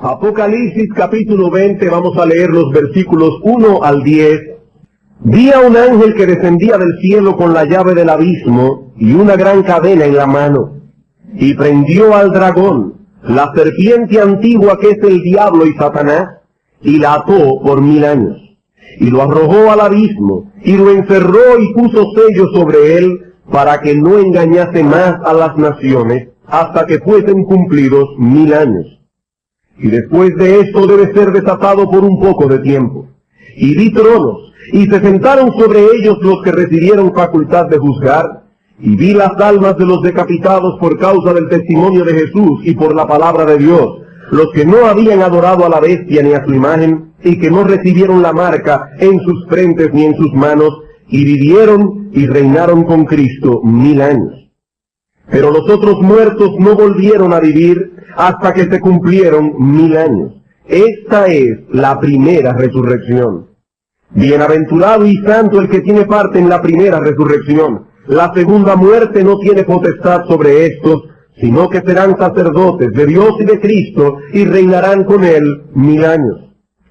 Apocalipsis capítulo 20, vamos a leer los versículos 1 al 10. Vi a un ángel que descendía del cielo con la llave del abismo y una gran cadena en la mano, y prendió al dragón, la serpiente antigua que es el diablo y Satanás, y la ató por 1000 años, y lo arrojó al abismo, y lo encerró y puso sello sobre él, para que no engañase más a las naciones, hasta que fuesen cumplidos 1000 años. Y después de esto debe ser desatado por un poco de tiempo. Y vi tronos, y se sentaron sobre ellos los que recibieron facultad de juzgar, y vi las almas de los decapitados por causa del testimonio de Jesús y por la palabra de Dios, los que no habían adorado a la bestia ni a su imagen, y que no recibieron la marca en sus frentes ni en sus manos, y vivieron y reinaron con Cristo 1000 años. Pero los otros muertos no volvieron a vivir hasta que se cumplieron 1000 años. Esta es la primera resurrección. Bienaventurado y santo el que tiene parte en la primera resurrección. La segunda muerte no tiene potestad sobre estos, sino que serán sacerdotes de Dios y de Cristo, y reinarán con él 1000 años.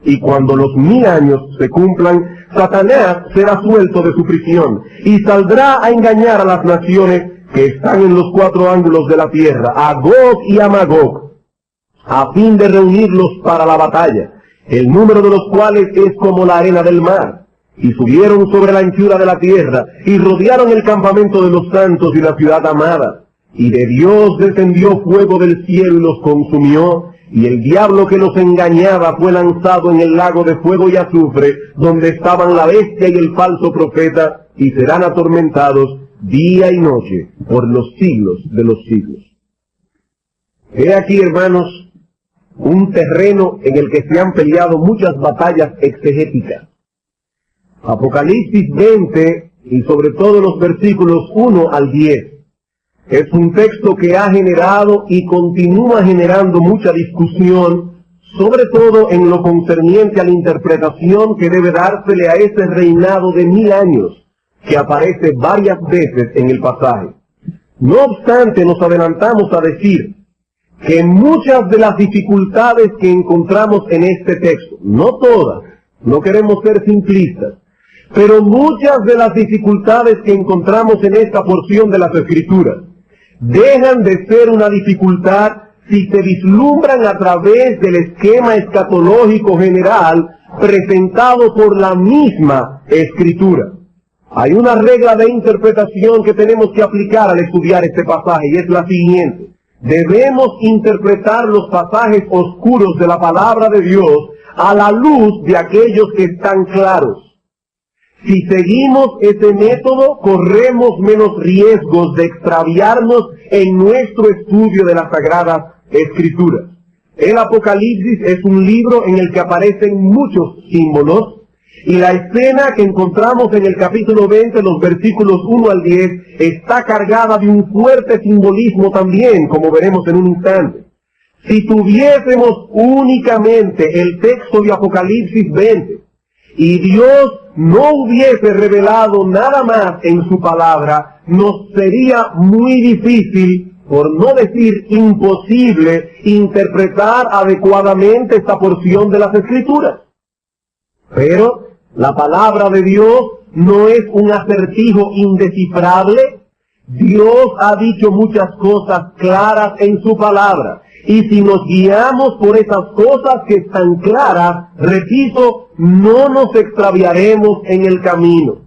Y cuando los 1000 años se cumplan, Satanás será suelto de su prisión, y saldrá a engañar a las naciones que están en los 4 ángulos de la tierra, a Gog y a Magog, a fin de reunirlos para la batalla, el número de los cuales es como la arena del mar. Y subieron sobre la anchura de la tierra, y rodearon el campamento de los santos y la ciudad amada. Y de Dios descendió fuego del cielo y los consumió, y el diablo que los engañaba fue lanzado en el lago de fuego y azufre, donde estaban la bestia y el falso profeta, y serán atormentados día y noche por los siglos de los siglos. He aquí, hermanos, un terreno en el que se han peleado muchas batallas exegéticas. Apocalipsis 20, y sobre todo los versículos 1 al 10, es un texto que ha generado y continúa generando mucha discusión, sobre todo en lo concerniente a la interpretación que debe dársele a ese reinado de 1000 años, que aparece varias veces en el pasaje. No obstante, nos adelantamos a decir que muchas de las dificultades que encontramos en este texto, no todas, no queremos ser simplistas, pero muchas de las dificultades que encontramos en esta porción de las Escrituras dejan de ser una dificultad si se vislumbran a través del esquema escatológico general presentado por la misma Escritura. Hay una regla de interpretación que tenemos que aplicar al estudiar este pasaje, y es la siguiente: debemos interpretar los pasajes oscuros de la palabra de Dios a la luz de aquellos que están claros. Si seguimos ese método, corremos menos riesgos de extraviarnos en nuestro estudio de las Sagradas Escrituras. El Apocalipsis es un libro en el que aparecen muchos símbolos, y la escena que encontramos en el capítulo 20, los versículos 1 al 10, está cargada de un fuerte simbolismo también, como veremos en un instante. Si tuviésemos únicamente el texto de Apocalipsis 20, y Dios no hubiese revelado nada más en su palabra, nos sería muy difícil, por no decir imposible, interpretar adecuadamente esta porción de las Escrituras. Pero la palabra de Dios no es un acertijo indescifrable. Dios ha dicho muchas cosas claras en su palabra, y si nos guiamos por esas cosas que están claras, repito, no nos extraviaremos en el camino.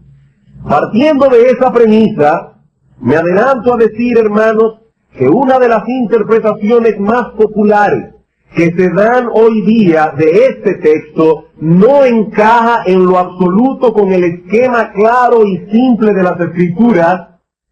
Partiendo de esa premisa, me adelanto a decir, hermanos, que una de las interpretaciones más populares que se dan hoy día de este texto no encaja en lo absoluto con el esquema claro y simple de las Escrituras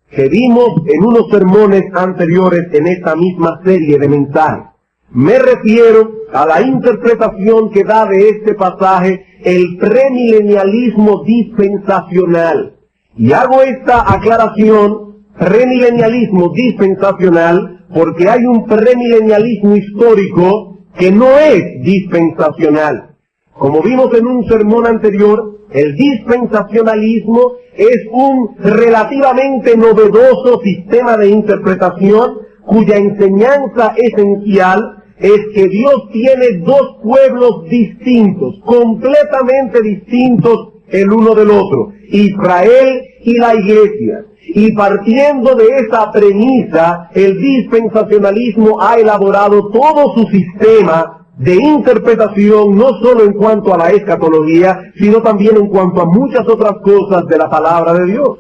que vimos en unos sermones anteriores en esta misma serie de mensajes. Me refiero a la interpretación que da de este pasaje el premilenialismo dispensacional. Y hago esta aclaración, premilenialismo dispensacional, porque hay un premilenialismo histórico que no es dispensacional. Como vimos en un sermón anterior, el dispensacionalismo es un relativamente novedoso sistema de interpretación cuya enseñanza esencial es que Dios tiene dos pueblos distintos, completamente distintos el uno del otro, Israel y la iglesia. Y partiendo de esa premisa, el dispensacionalismo ha elaborado todo su sistema de interpretación, no solo en cuanto a la escatología, sino también en cuanto a muchas otras cosas de la palabra de Dios.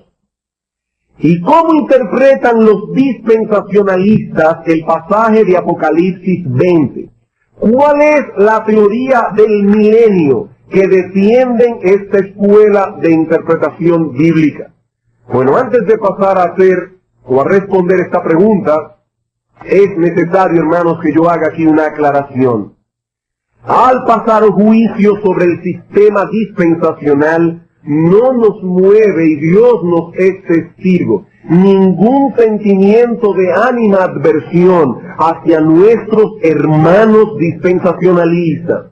¿Y cómo interpretan los dispensacionalistas el pasaje de Apocalipsis 20? ¿Cuál es la teoría del milenio que defienden esta escuela de interpretación bíblica? Bueno, antes de pasar a hacer o a responder esta pregunta, es necesario, hermanos, que yo haga aquí una aclaración. Al pasar juicio sobre el sistema dispensacional, no nos mueve, y Dios nos es testigo, ningún sentimiento de animadversión hacia nuestros hermanos dispensacionalistas.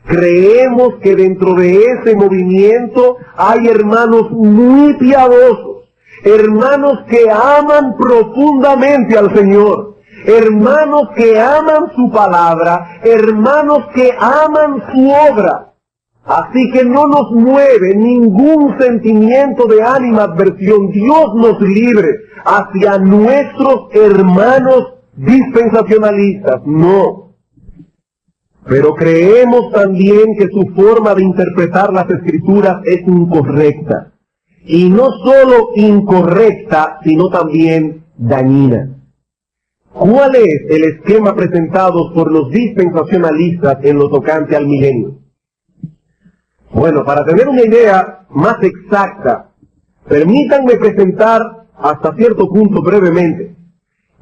Creemos que dentro de ese movimiento hay hermanos muy piadosos, hermanos que aman profundamente al Señor, hermanos que aman su palabra, hermanos que aman su obra. Así que no nos mueve ningún sentimiento de animadversión, Dios nos libre, hacia nuestros hermanos dispensacionalistas, no. Pero creemos también que su forma de interpretar las Escrituras es incorrecta. Y no solo incorrecta, sino también dañina. ¿Cuál es el esquema presentado por los dispensacionalistas en lo tocante al milenio? Bueno, para tener una idea más exacta, permítanme presentar hasta cierto punto brevemente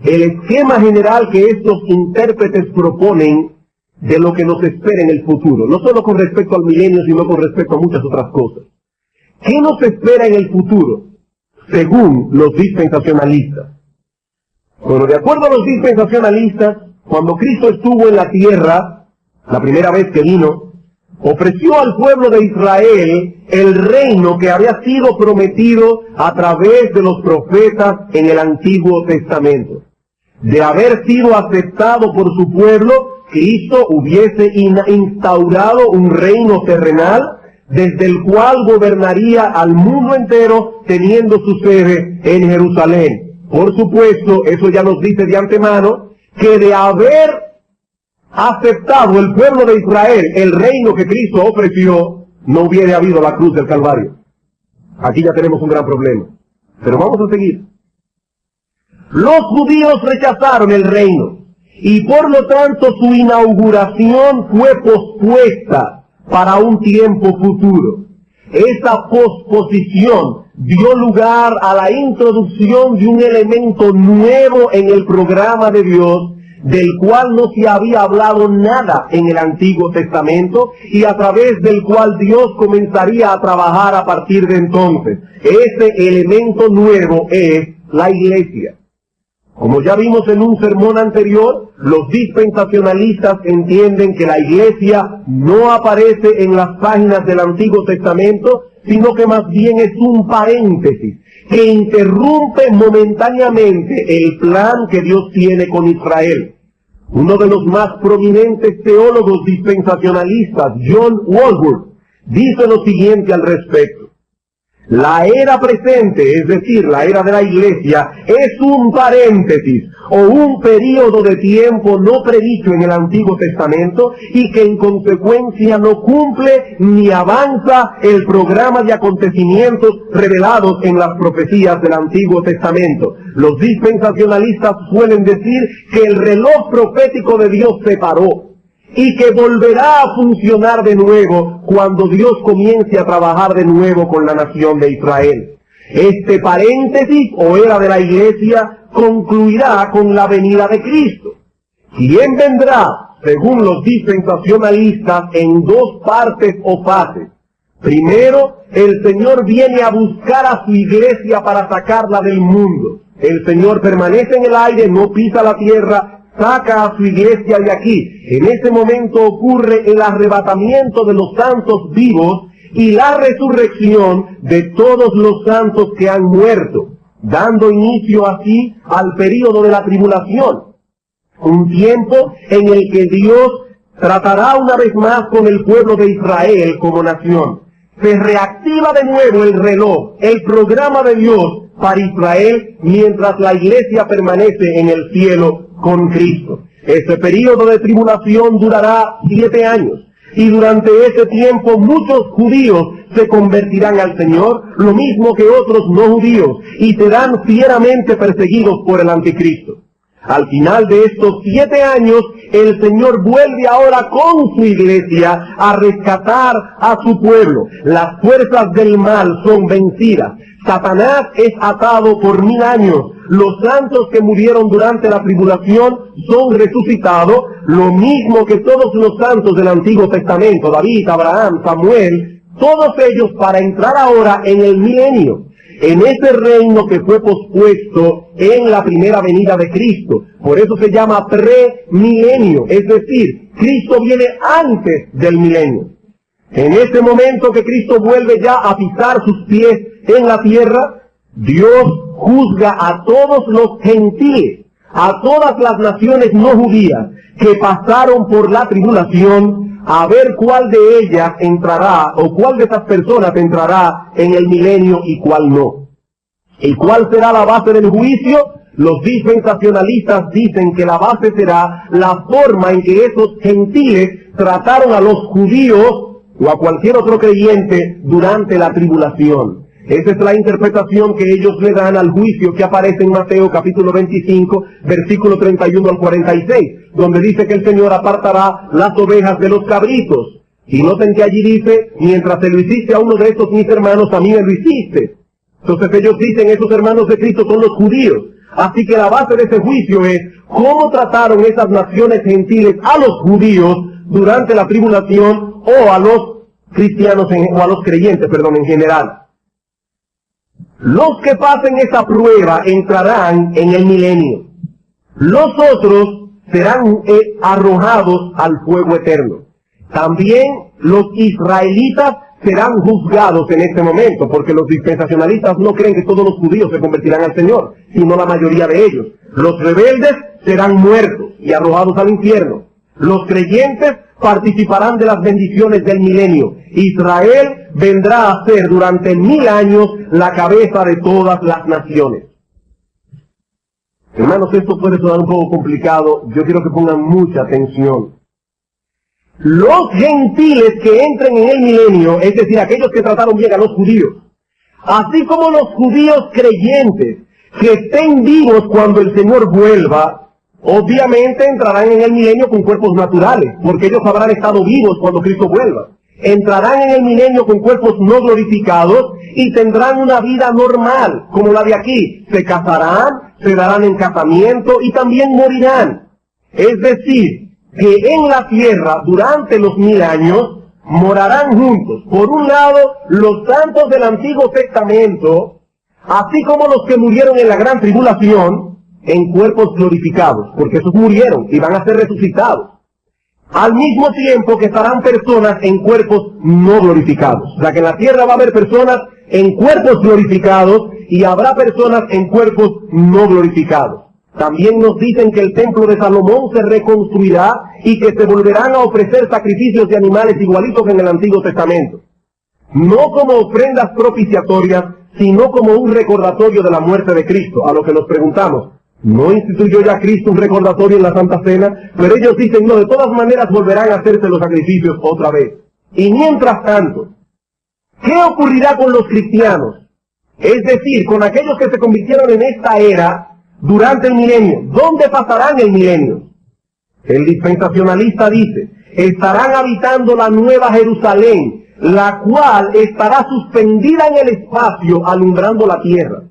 el esquema general que estos intérpretes proponen de lo que nos espera en el futuro, no solo con respecto al milenio, sino con respecto a muchas otras cosas. ¿Qué nos espera en el futuro, según los dispensacionalistas? Bueno, de acuerdo a los dispensacionalistas, cuando Cristo estuvo en la tierra, la primera vez que vino, ofreció al pueblo de Israel el reino que había sido prometido a través de los profetas en el Antiguo Testamento. De haber sido aceptado por su pueblo, Cristo hubiese instaurado un reino terrenal desde el cual gobernaría al mundo entero, teniendo su sede en Jerusalén. Por supuesto, eso ya nos dice de antemano, que de haber aceptado el pueblo de Israel el reino que Cristo ofreció, no hubiera habido la cruz del Calvario. Aquí ya tenemos un gran problema. Pero vamos a seguir. Los judíos rechazaron el reino, y por lo tanto su inauguración fue pospuesta para un tiempo futuro. Esa posposición dio lugar a la introducción de un elemento nuevo en el programa de Dios, del cual no se había hablado nada en el Antiguo Testamento y a través del cual Dios comenzaría a trabajar a partir de entonces. Ese elemento nuevo es la iglesia. Como ya vimos en un sermón anterior, los dispensacionalistas entienden que la iglesia no aparece en las páginas del Antiguo Testamento, sino que más bien es un paréntesis que interrumpe momentáneamente el plan que Dios tiene con Israel. Uno de los más prominentes teólogos dispensacionalistas, John Walworth, dice lo siguiente al respecto. La era presente, es decir, la era de la iglesia, es un paréntesis o un período de tiempo no predicho en el Antiguo Testamento y que en consecuencia no cumple ni avanza el programa de acontecimientos revelados en las profecías del Antiguo Testamento. Los dispensacionalistas suelen decir que el reloj profético de Dios se paró y que volverá a funcionar de nuevo cuando Dios comience a trabajar de nuevo con la nación de Israel. Este paréntesis o era de la iglesia concluirá con la venida de Cristo. ¿Quién vendrá? Según los dispensacionalistas, en dos partes o fases. Primero, el Señor viene a buscar a su iglesia para sacarla del mundo. El Señor permanece en el aire, no pisa la tierra, saca a su iglesia de aquí. En ese momento ocurre el arrebatamiento de los santos vivos y la resurrección de todos los santos que han muerto, dando inicio así al período de la tribulación. un tiempo en el que Dios tratará una vez más con el pueblo de Israel como nación. Se reactiva de nuevo el reloj, el programa de Dios para Israel, mientras la iglesia permanece en el cielo con Cristo. Este periodo de tribulación durará 7 años, y durante ese tiempo muchos judíos se convertirán al Señor, lo mismo que otros no judíos, y serán fieramente perseguidos por el anticristo. Al final de estos 7 años, el Señor vuelve ahora con su iglesia a rescatar a su pueblo. Las fuerzas del mal son vencidas. Satanás es atado por 1000 años. Los santos que murieron durante la tribulación son resucitados, lo mismo que todos los santos del Antiguo Testamento, David, Abraham, Samuel, todos ellos para entrar ahora en el milenio, en ese reino que fue pospuesto en la primera venida de Cristo. Por eso se llama premilenio, es decir, Cristo viene antes del milenio. En ese momento que Cristo vuelve ya a pisar sus pies en la tierra, Dios juzga a todos los gentiles, a todas las naciones no judías que pasaron por la tribulación, a ver cuál de ellas entrará, o cuál de esas personas entrará en el milenio y cuál no. ¿Y cuál será la base del juicio? Los dispensacionalistas dicen que la base será la forma en que esos gentiles trataron a los judíos o a cualquier otro creyente durante la tribulación. Esa es la interpretación que ellos le dan al juicio que aparece en Mateo capítulo 25, versículo 31 al 46, donde dice que el Señor apartará las ovejas de los cabritos. Y noten que allí dice, mientras se lo hiciste a uno de estos mis hermanos, a mí me lo hiciste. Entonces ellos dicen, esos hermanos de Cristo son los judíos. Así que la base de ese juicio es cómo trataron esas naciones gentiles a los judíos durante la tribulación, o a los cristianos, o a los creyentes, en general. Los que pasen esa prueba entrarán en el milenio. Los otros serán arrojados al fuego eterno. También los israelitas serán juzgados en este momento, porque los dispensacionalistas no creen que todos los judíos se convertirán al Señor, sino la mayoría de ellos. Los rebeldes serán muertos y arrojados al infierno. Los creyentes participarán de las bendiciones del milenio. Israel vendrá a ser durante 1000 años la cabeza de todas las naciones. Hermanos, esto puede sonar un poco complicado. Yo quiero que pongan mucha atención. Los gentiles que entren en el milenio, es decir, aquellos que trataron bien a los judíos, así como los judíos creyentes que estén vivos cuando el Señor vuelva, obviamente entrarán en el milenio con cuerpos naturales, porque ellos habrán estado vivos cuando Cristo vuelva. Entrarán en el milenio con cuerpos no glorificados y tendrán una vida normal, como la de aquí. Se casarán, se darán en casamiento y también morirán. Es decir, que en la tierra, durante los 1000 años, morarán juntos. Por un lado, los santos del Antiguo Testamento, así como los que murieron en la gran tribulación, en cuerpos glorificados, porque esos murieron y van a ser resucitados. Al mismo tiempo que estarán personas en cuerpos no glorificados. O sea que en la tierra va a haber personas en cuerpos glorificados y habrá personas en cuerpos no glorificados. También nos dicen que el templo de Salomón se reconstruirá y que se volverán a ofrecer sacrificios de animales igualitos en el Antiguo Testamento. No como ofrendas propiciatorias, sino como un recordatorio de la muerte de Cristo. A lo que nos preguntamos, ¿no instituyó ya Cristo un recordatorio en la Santa Cena? Pero ellos dicen, no, de todas maneras volverán a hacerse los sacrificios otra vez. Y mientras tanto, ¿qué ocurrirá con los cristianos? Es decir, con aquellos que se convirtieron en esta era durante el milenio. ¿Dónde pasarán el milenio? El dispensacionalista dice, estarán habitando la nueva Jerusalén, la cual estará suspendida en el espacio alumbrando la tierra.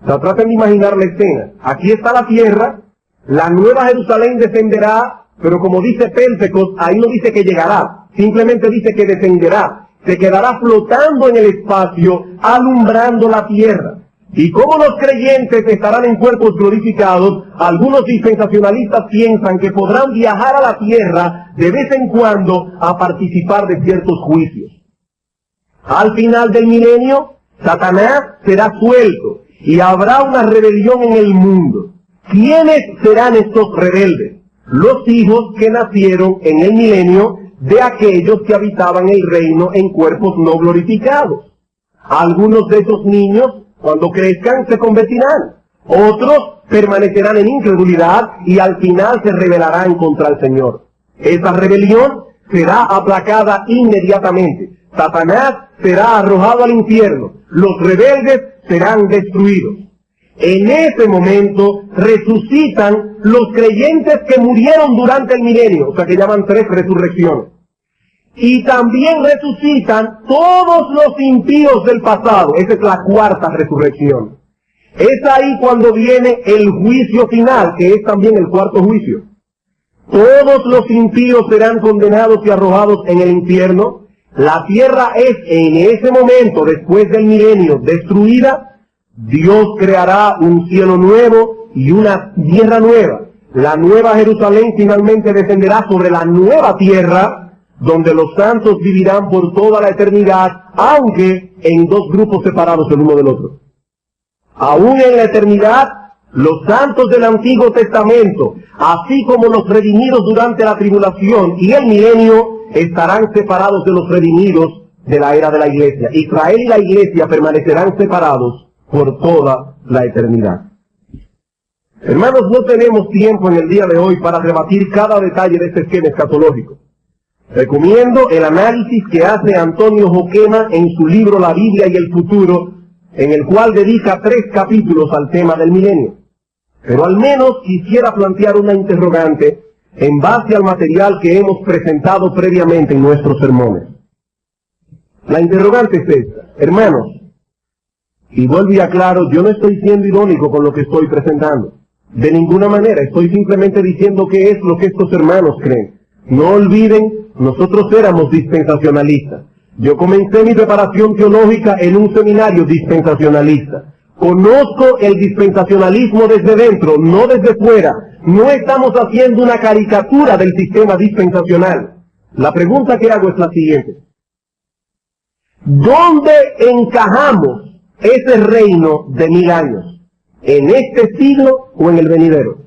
O sea, traten de imaginar la escena. Aquí está la tierra, la nueva Jerusalén descenderá, pero como dice Pentecost, ahí no dice que llegará, simplemente dice que descenderá, se quedará flotando en el espacio, alumbrando la tierra. Y como los creyentes estarán en cuerpos glorificados, algunos dispensacionalistas piensan que podrán viajar a la tierra de vez en cuando a participar de ciertos juicios. Al final del milenio, Satanás será suelto y habrá una rebelión en el mundo. ¿Quiénes serán estos rebeldes? Los hijos que nacieron en el milenio de aquellos que habitaban el reino en cuerpos no glorificados. Algunos de esos niños, cuando crezcan, se convertirán. Otros permanecerán en incredulidad y al final se rebelarán contra el Señor. Esa rebelión será aplacada inmediatamente. Satanás será arrojado al infierno. Los rebeldes serán destruidos. En ese momento resucitan los creyentes que murieron durante el milenio, o sea que llaman 3 resurrecciones. Y también resucitan todos los impíos del pasado. Esa es la 4ª resurrección. Es ahí cuando viene el juicio final, que es también el 4º juicio. Todos los impíos serán condenados y arrojados en el infierno. La tierra es en ese momento, después del milenio, destruida. Dios creará un cielo nuevo y una tierra nueva. La nueva Jerusalén finalmente descenderá sobre la nueva tierra, donde los santos vivirán por toda la eternidad, aunque en 2 grupos separados el uno del otro. Aún en la eternidad, los santos del Antiguo Testamento, así como los redimidos durante la tribulación y el milenio, estarán separados de los redimidos de la era de la iglesia. Israel y la iglesia permanecerán separados por toda la eternidad. Hermanos, no tenemos tiempo en el día de hoy para rebatir cada detalle de este esquema escatológico. Recomiendo el análisis que hace Antonio Joquema en su libro La Biblia y el Futuro, en el cual dedica 3 capítulos al tema del milenio. Pero al menos quisiera plantear una interrogante en base al material que hemos presentado previamente en nuestros sermones. La interrogante es esta. Hermanos, y vuelvo y aclaro, yo no estoy siendo irónico con lo que estoy presentando. De ninguna manera, estoy simplemente diciendo qué es lo que estos hermanos creen. No olviden, nosotros éramos dispensacionalistas. Yo comencé mi preparación teológica en un seminario dispensacionalista. Conozco el dispensacionalismo desde dentro, no desde fuera. No estamos haciendo una caricatura del sistema dispensacional. La pregunta que hago es la siguiente. ¿Dónde encajamos ese reino de 1000 años? ¿En este siglo o en el venidero?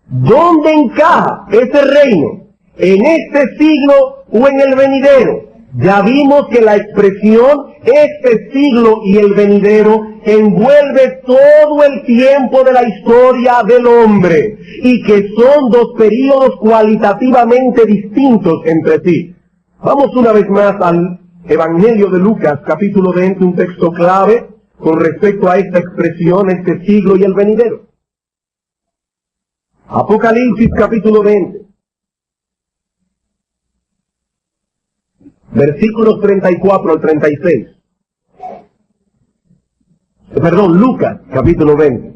¿Dónde encaja ese reino? ¿En este siglo o en el venidero? Ya vimos que la expresión este siglo y el venidero envuelve todo el tiempo de la historia del hombre y que son 2 períodos cualitativamente distintos entre sí. Vamos una vez más al Evangelio de Lucas, capítulo 20, un texto clave con respecto a esta expresión, este siglo y el venidero. Apocalipsis, capítulo 20, versículos 34 al 36. Perdón, Lucas, capítulo 20.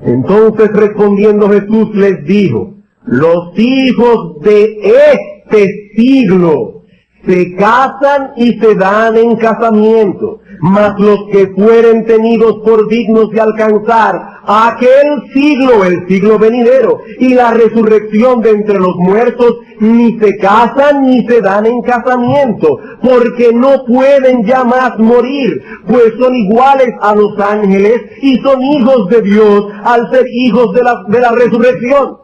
Entonces respondiendo Jesús les dijo: los hijos de este siglo se casan y se dan en casamiento, mas los que fueren tenidos por dignos de alcanzar aquel siglo, el siglo venidero, y la resurrección de entre los muertos, ni se casan ni se dan en casamiento, porque no pueden ya más morir, pues son iguales a los ángeles y son hijos de Dios al ser hijos de la resurrección.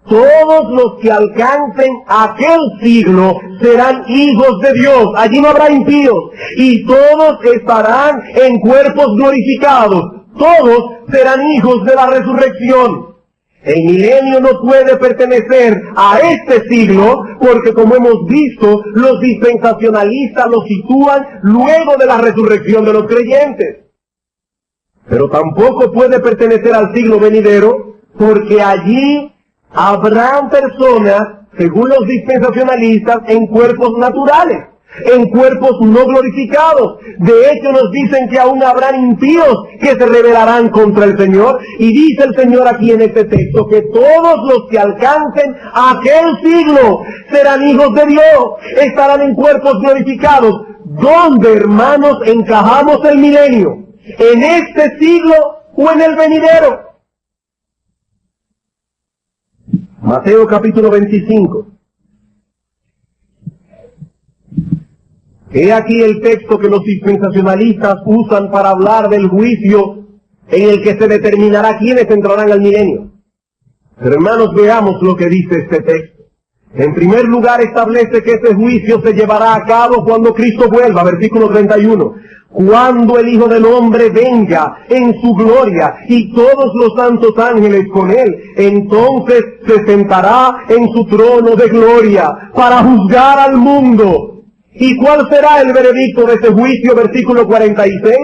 Todos los que alcancen aquel siglo serán hijos de Dios. Allí no habrá impíos. Y todos estarán en cuerpos glorificados. Todos serán hijos de la resurrección. El milenio no puede pertenecer a este siglo porque, como hemos visto, los dispensacionalistas lo sitúan luego de la resurrección de los creyentes. Pero tampoco puede pertenecer al siglo venidero porque allí habrán personas, según los dispensacionalistas, en cuerpos naturales, en cuerpos no glorificados. De hecho, nos dicen que aún habrán impíos que se rebelarán contra el Señor. Y dice el Señor aquí en este texto que todos los que alcancen aquel siglo serán hijos de Dios, estarán en cuerpos glorificados. ¿Dónde, hermanos, encajamos el milenio? ¿En este siglo o en el venidero? Mateo capítulo 25. He aquí el texto que los dispensacionalistas usan para hablar del juicio en el que se determinará quiénes entrarán al milenio. Pero hermanos, veamos lo que dice este texto. En primer lugar, establece que ese juicio se llevará a cabo cuando Cristo vuelva, versículo 31. Cuando el Hijo del Hombre venga en su gloria y todos los santos ángeles con él, entonces se sentará en su trono de gloria para juzgar al mundo. ¿Y cuál será el veredicto de ese juicio? Versículo 46.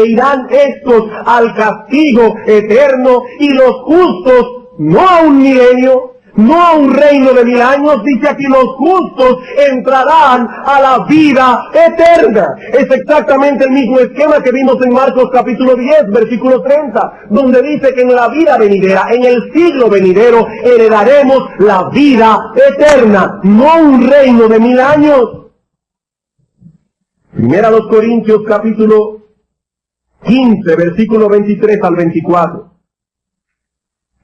Irán estos al castigo eterno y los justos no a un milenio, no a un reino de 1000 años. Dice aquí, los justos entrarán a la vida eterna. Es exactamente el mismo esquema que vimos en Marcos capítulo 10, versículo 30, donde dice que en la vida venidera, en el siglo venidero, heredaremos la vida eterna, no un reino de 1000 años. Primera a los Corintios capítulo 15, versículo 23 al 24.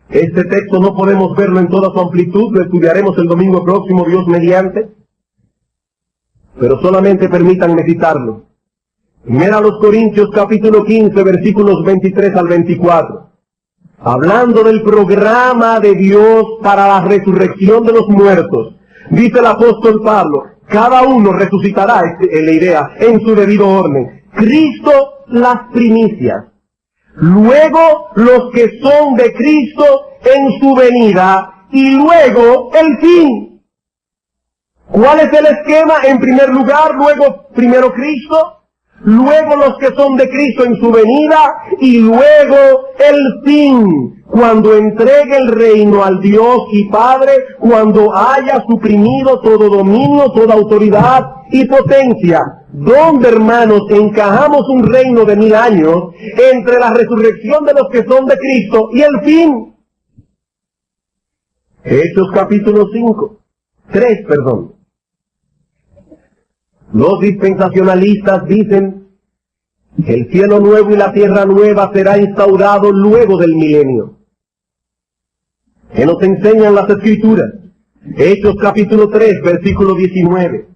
Este texto no podemos verlo en toda su amplitud, lo estudiaremos el domingo próximo, Dios mediante, pero solamente permítanme citarlo. Primera a los Corintios capítulo 15, versículos 23 al 24. Hablando del programa de Dios para la resurrección de los muertos, dice el apóstol Pablo, cada uno resucitará, en la idea, en su debido orden. Cristo las primicias. Luego los que son de Cristo en su venida y luego el fin. ¿Cuál es el esquema? En primer lugar, luego primero Cristo, luego los que son de Cristo en su venida y luego el fin, cuando entregue el reino al Dios y Padre, cuando haya suprimido todo dominio, toda autoridad y potencia. ¿Dónde, hermanos, encajamos un reino de 1000 años entre la resurrección de los que son de Cristo y el fin? Hechos capítulo 3. Los dispensacionalistas dicen que el cielo nuevo y la tierra nueva será instaurado luego del milenio. ¿Qué nos enseñan las Escrituras? Hechos capítulo 3, versículo 19.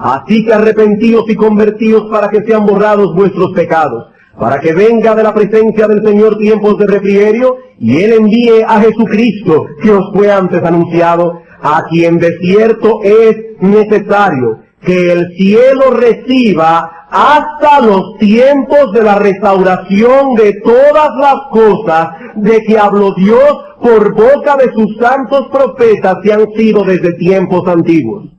Así que arrepentíos y convertíos para que sean borrados vuestros pecados, para que venga de la presencia del Señor tiempos de refrigerio, y Él envíe a Jesucristo, que os fue antes anunciado, a quien de cierto es necesario que el cielo reciba hasta los tiempos de la restauración de todas las cosas de que habló Dios por boca de sus santos profetas que han sido desde tiempos antiguos.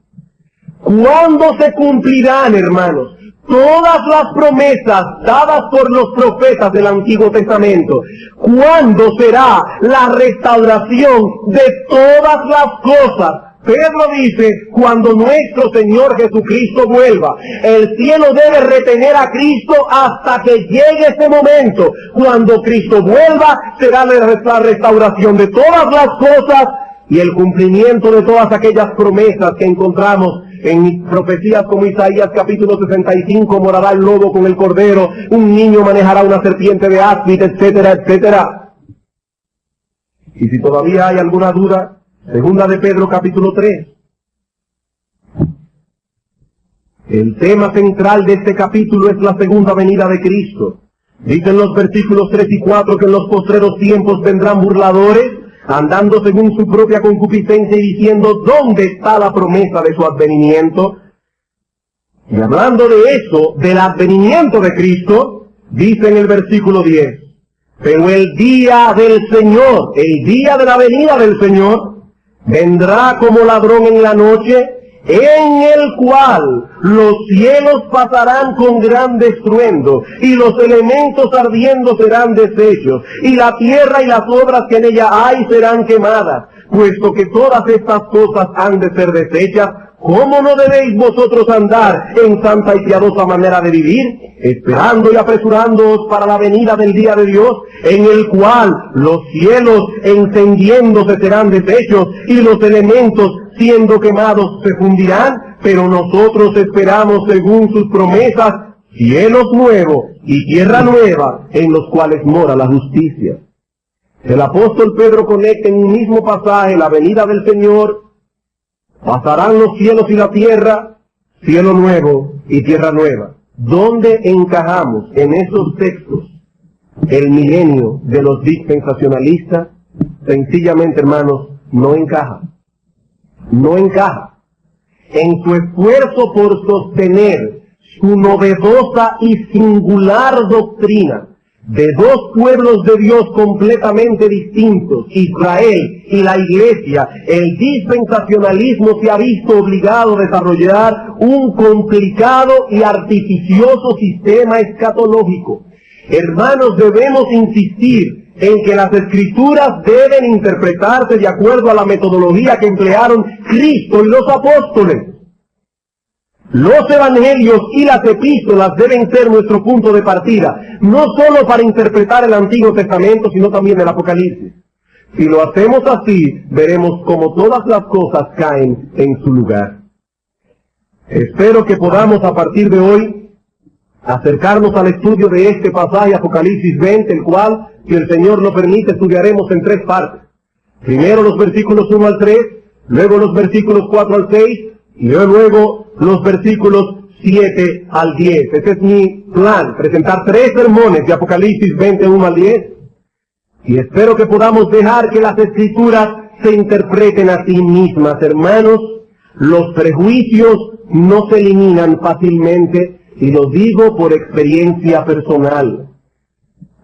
¿Cuándo se cumplirán, hermanos, todas las promesas dadas por los profetas del Antiguo Testamento? ¿Cuándo será la restauración de todas las cosas? Pedro dice, cuando nuestro Señor Jesucristo vuelva. El cielo debe retener a Cristo hasta que llegue ese momento. Cuando Cristo vuelva, será la restauración de todas las cosas y el cumplimiento de todas aquellas promesas que encontramos en profecías como Isaías capítulo 65, morará el lobo con el cordero, un niño manejará una serpiente de áspid, etcétera, etcétera. Y si todavía hay alguna duda, segunda de Pedro capítulo 3. El tema central de este capítulo es la segunda venida de Cristo. Dicen los versículos 3 y 4 que en los postreros tiempos vendrán burladores, andando según su propia concupiscencia y diciendo, ¿dónde está la promesa de su advenimiento? Y hablando de eso, del advenimiento de Cristo, dice en el versículo 10, pero el día del Señor, el día de la venida del Señor, vendrá como ladrón en la noche, en el cual los cielos pasarán con gran estruendo, y los elementos ardiendo serán deshechos, y la tierra y las obras que en ella hay serán quemadas. Puesto que todas estas cosas han de ser deshechas, ¿cómo no debéis vosotros andar en santa y piadosa manera de vivir, esperando y apresurándoos para la venida del día de Dios, en el cual los cielos encendiéndose serán deshechos, y los elementos siendo quemados se fundirán? Pero nosotros esperamos según sus promesas cielos nuevos y tierra nueva, en los cuales mora la justicia. El apóstol Pedro conecta en un mismo pasaje la venida del Señor. Pasarán los cielos y la tierra, cielo nuevo y tierra nueva. ¿Dónde encajamos en esos textos el milenio de los dispensacionalistas? Sencillamente, hermanos, no encaja. No encaja. En su esfuerzo por sostener su novedosa y singular doctrina de dos pueblos de Dios completamente distintos, Israel y la Iglesia, el dispensacionalismo se ha visto obligado a desarrollar un complicado y artificioso sistema escatológico. Hermanos, debemos insistir en que las Escrituras deben interpretarse de acuerdo a la metodología que emplearon Cristo y los apóstoles. Los evangelios y las epístolas deben ser nuestro punto de partida, no solo para interpretar el Antiguo Testamento, sino también el Apocalipsis. Si lo hacemos así, veremos cómo todas las cosas caen en su lugar. Espero que podamos a partir de hoy acercarnos al estudio de este pasaje, Apocalipsis 20, el cual, si el Señor lo permite, estudiaremos en tres partes. Primero los versículos 1 al 3, luego los versículos 4 al 6, y luego los versículos 7 al 10. Ese es mi plan, presentar tres sermones de Apocalipsis 21 al 10. Y espero que podamos dejar que las Escrituras se interpreten a sí mismas. Hermanos, los prejuicios no se eliminan fácilmente, y lo digo por experiencia personal.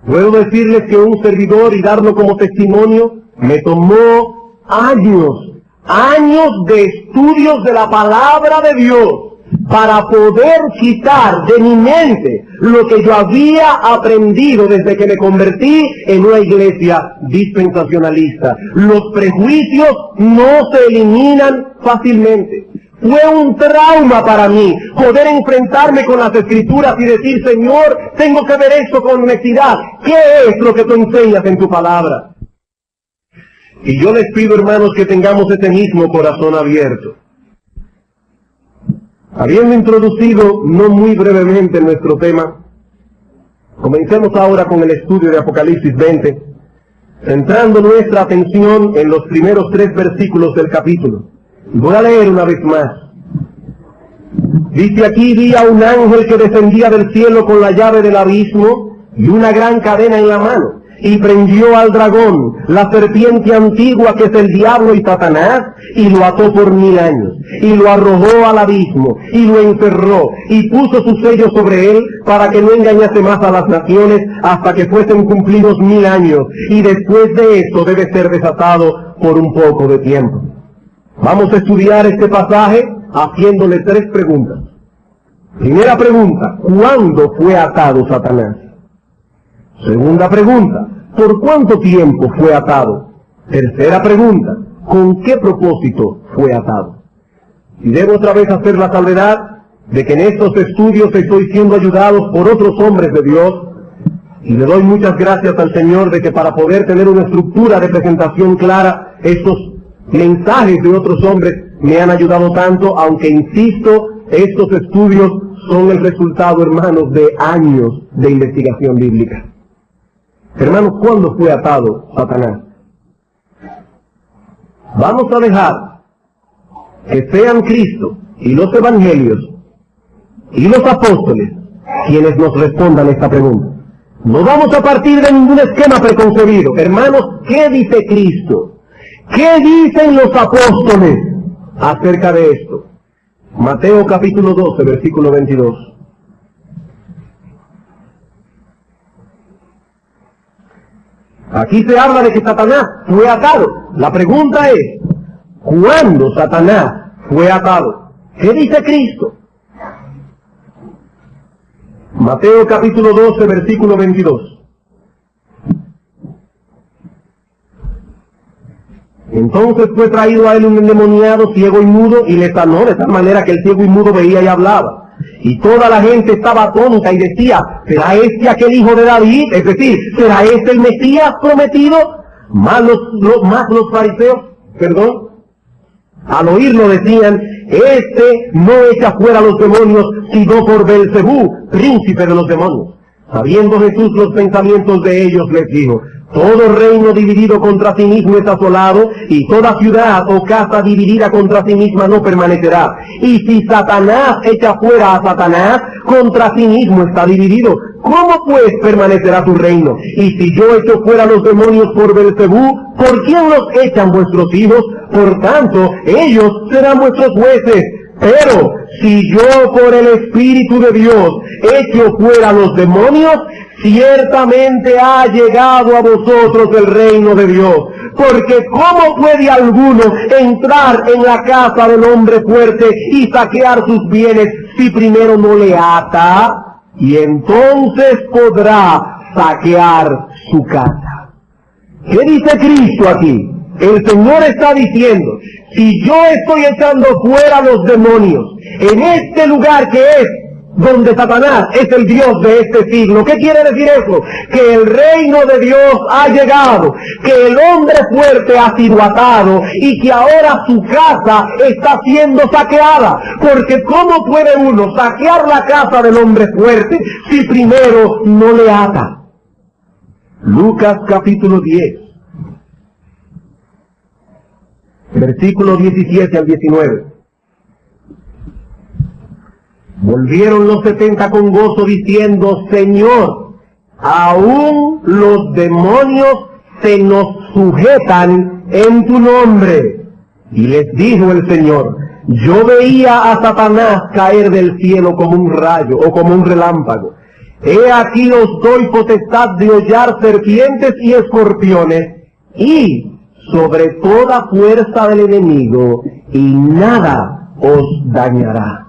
Puedo decirles que un servidor, y darlo como testimonio, me tomó años de estudios de la palabra de Dios para poder quitar de mi mente lo que yo había aprendido desde que me convertí en una iglesia dispensacionalista. Los prejuicios no se eliminan fácilmente. Fue un trauma para mí poder enfrentarme con las Escrituras y decir: Señor, tengo que ver esto con honestidad. ¿Qué es lo que tú enseñas en tu palabra? Y yo les pido, hermanos, que tengamos ese mismo corazón abierto. Habiendo introducido no muy brevemente nuestro tema, comencemos ahora con el estudio de Apocalipsis 20, centrando nuestra atención en los primeros 3 versículos del capítulo. Voy a leer una vez más. Dice aquí: vi a un ángel que descendía del cielo con la llave del abismo y una gran cadena en la mano, y prendió al dragón, la serpiente antigua que es el diablo y Satanás, y lo ató por 1000 años, y lo arrojó al abismo, y lo encerró, y puso su sello sobre él, para que no engañase más a las naciones, hasta que fuesen cumplidos 1000 años, y después de eso debe ser desatado por un poco de tiempo. Vamos a estudiar este pasaje haciéndole 3 preguntas. Primera pregunta: ¿cuándo fue atado Satanás? Segunda pregunta: ¿por cuánto tiempo fue atado? Tercera pregunta: ¿con qué propósito fue atado? Y debo otra vez hacer la salvedad de que en estos estudios estoy siendo ayudado por otros hombres de Dios, y le doy muchas gracias al Señor de que para poder tener una estructura de presentación clara, estos mensajes de otros hombres me han ayudado tanto, aunque insisto, estos estudios son el resultado, hermanos, de años de investigación bíblica. Hermanos, ¿cuándo fue atado Satanás? Vamos a dejar que sean Cristo y los evangelios y los apóstoles quienes nos respondan esta pregunta. No vamos a partir de ningún esquema preconcebido. Hermanos, ¿qué dice Cristo? ¿Qué dicen los apóstoles acerca de esto? Mateo capítulo 12, versículo 22. Aquí se habla de que Satanás fue atado. La pregunta es: ¿cuándo Satanás fue atado? ¿Qué dice Cristo? Mateo capítulo 12, versículo 22. Entonces fue traído a él un endemoniado, ciego y mudo, y le sanó de tal manera que el ciego y mudo veía y hablaba. Y toda la gente estaba atónita y decía: ¿será este aquel hijo de David? Es decir, ¿será este el Mesías prometido? Más los fariseos, al oírlo decían: este no echa fuera a los demonios, sino por Belcebú, príncipe de los demonios. Sabiendo Jesús los pensamientos de ellos, les dijo: Todo reino dividido contra sí mismo es asolado, y toda ciudad o casa dividida contra sí misma no permanecerá. Y si Satanás echa fuera a Satanás, contra sí mismo está dividido. ¿Cómo pues permanecerá tu reino? Y si yo echo fuera a los demonios por Belcebú, ¿por quién los echan vuestros hijos? Por tanto, ellos serán vuestros jueces. Pero si yo por el Espíritu de Dios echo fuera a los demonios, ciertamente ha llegado a vosotros el reino de Dios. Porque ¿cómo puede alguno entrar en la casa del hombre fuerte y saquear sus bienes si primero no le ata? Y entonces podrá saquear su casa. ¿Qué dice Cristo aquí? El Señor está diciendo, si yo estoy echando fuera los demonios en este lugar que es donde Satanás es el Dios de este siglo, ¿qué quiere decir eso? Que el reino de Dios ha llegado, que el hombre fuerte ha sido atado y que ahora su casa está siendo saqueada. Porque ¿cómo puede uno saquear la casa del hombre fuerte si primero no le ata? Lucas capítulo 10. Versículo 17 al 19. Volvieron los 70 con gozo diciendo, Señor, aún los demonios se nos sujetan en tu nombre. Y les dijo el Señor, yo veía a Satanás caer del cielo como un rayo o como un relámpago. He aquí os doy potestad de hollar serpientes y escorpiones y sobre toda fuerza del enemigo, y nada os dañará.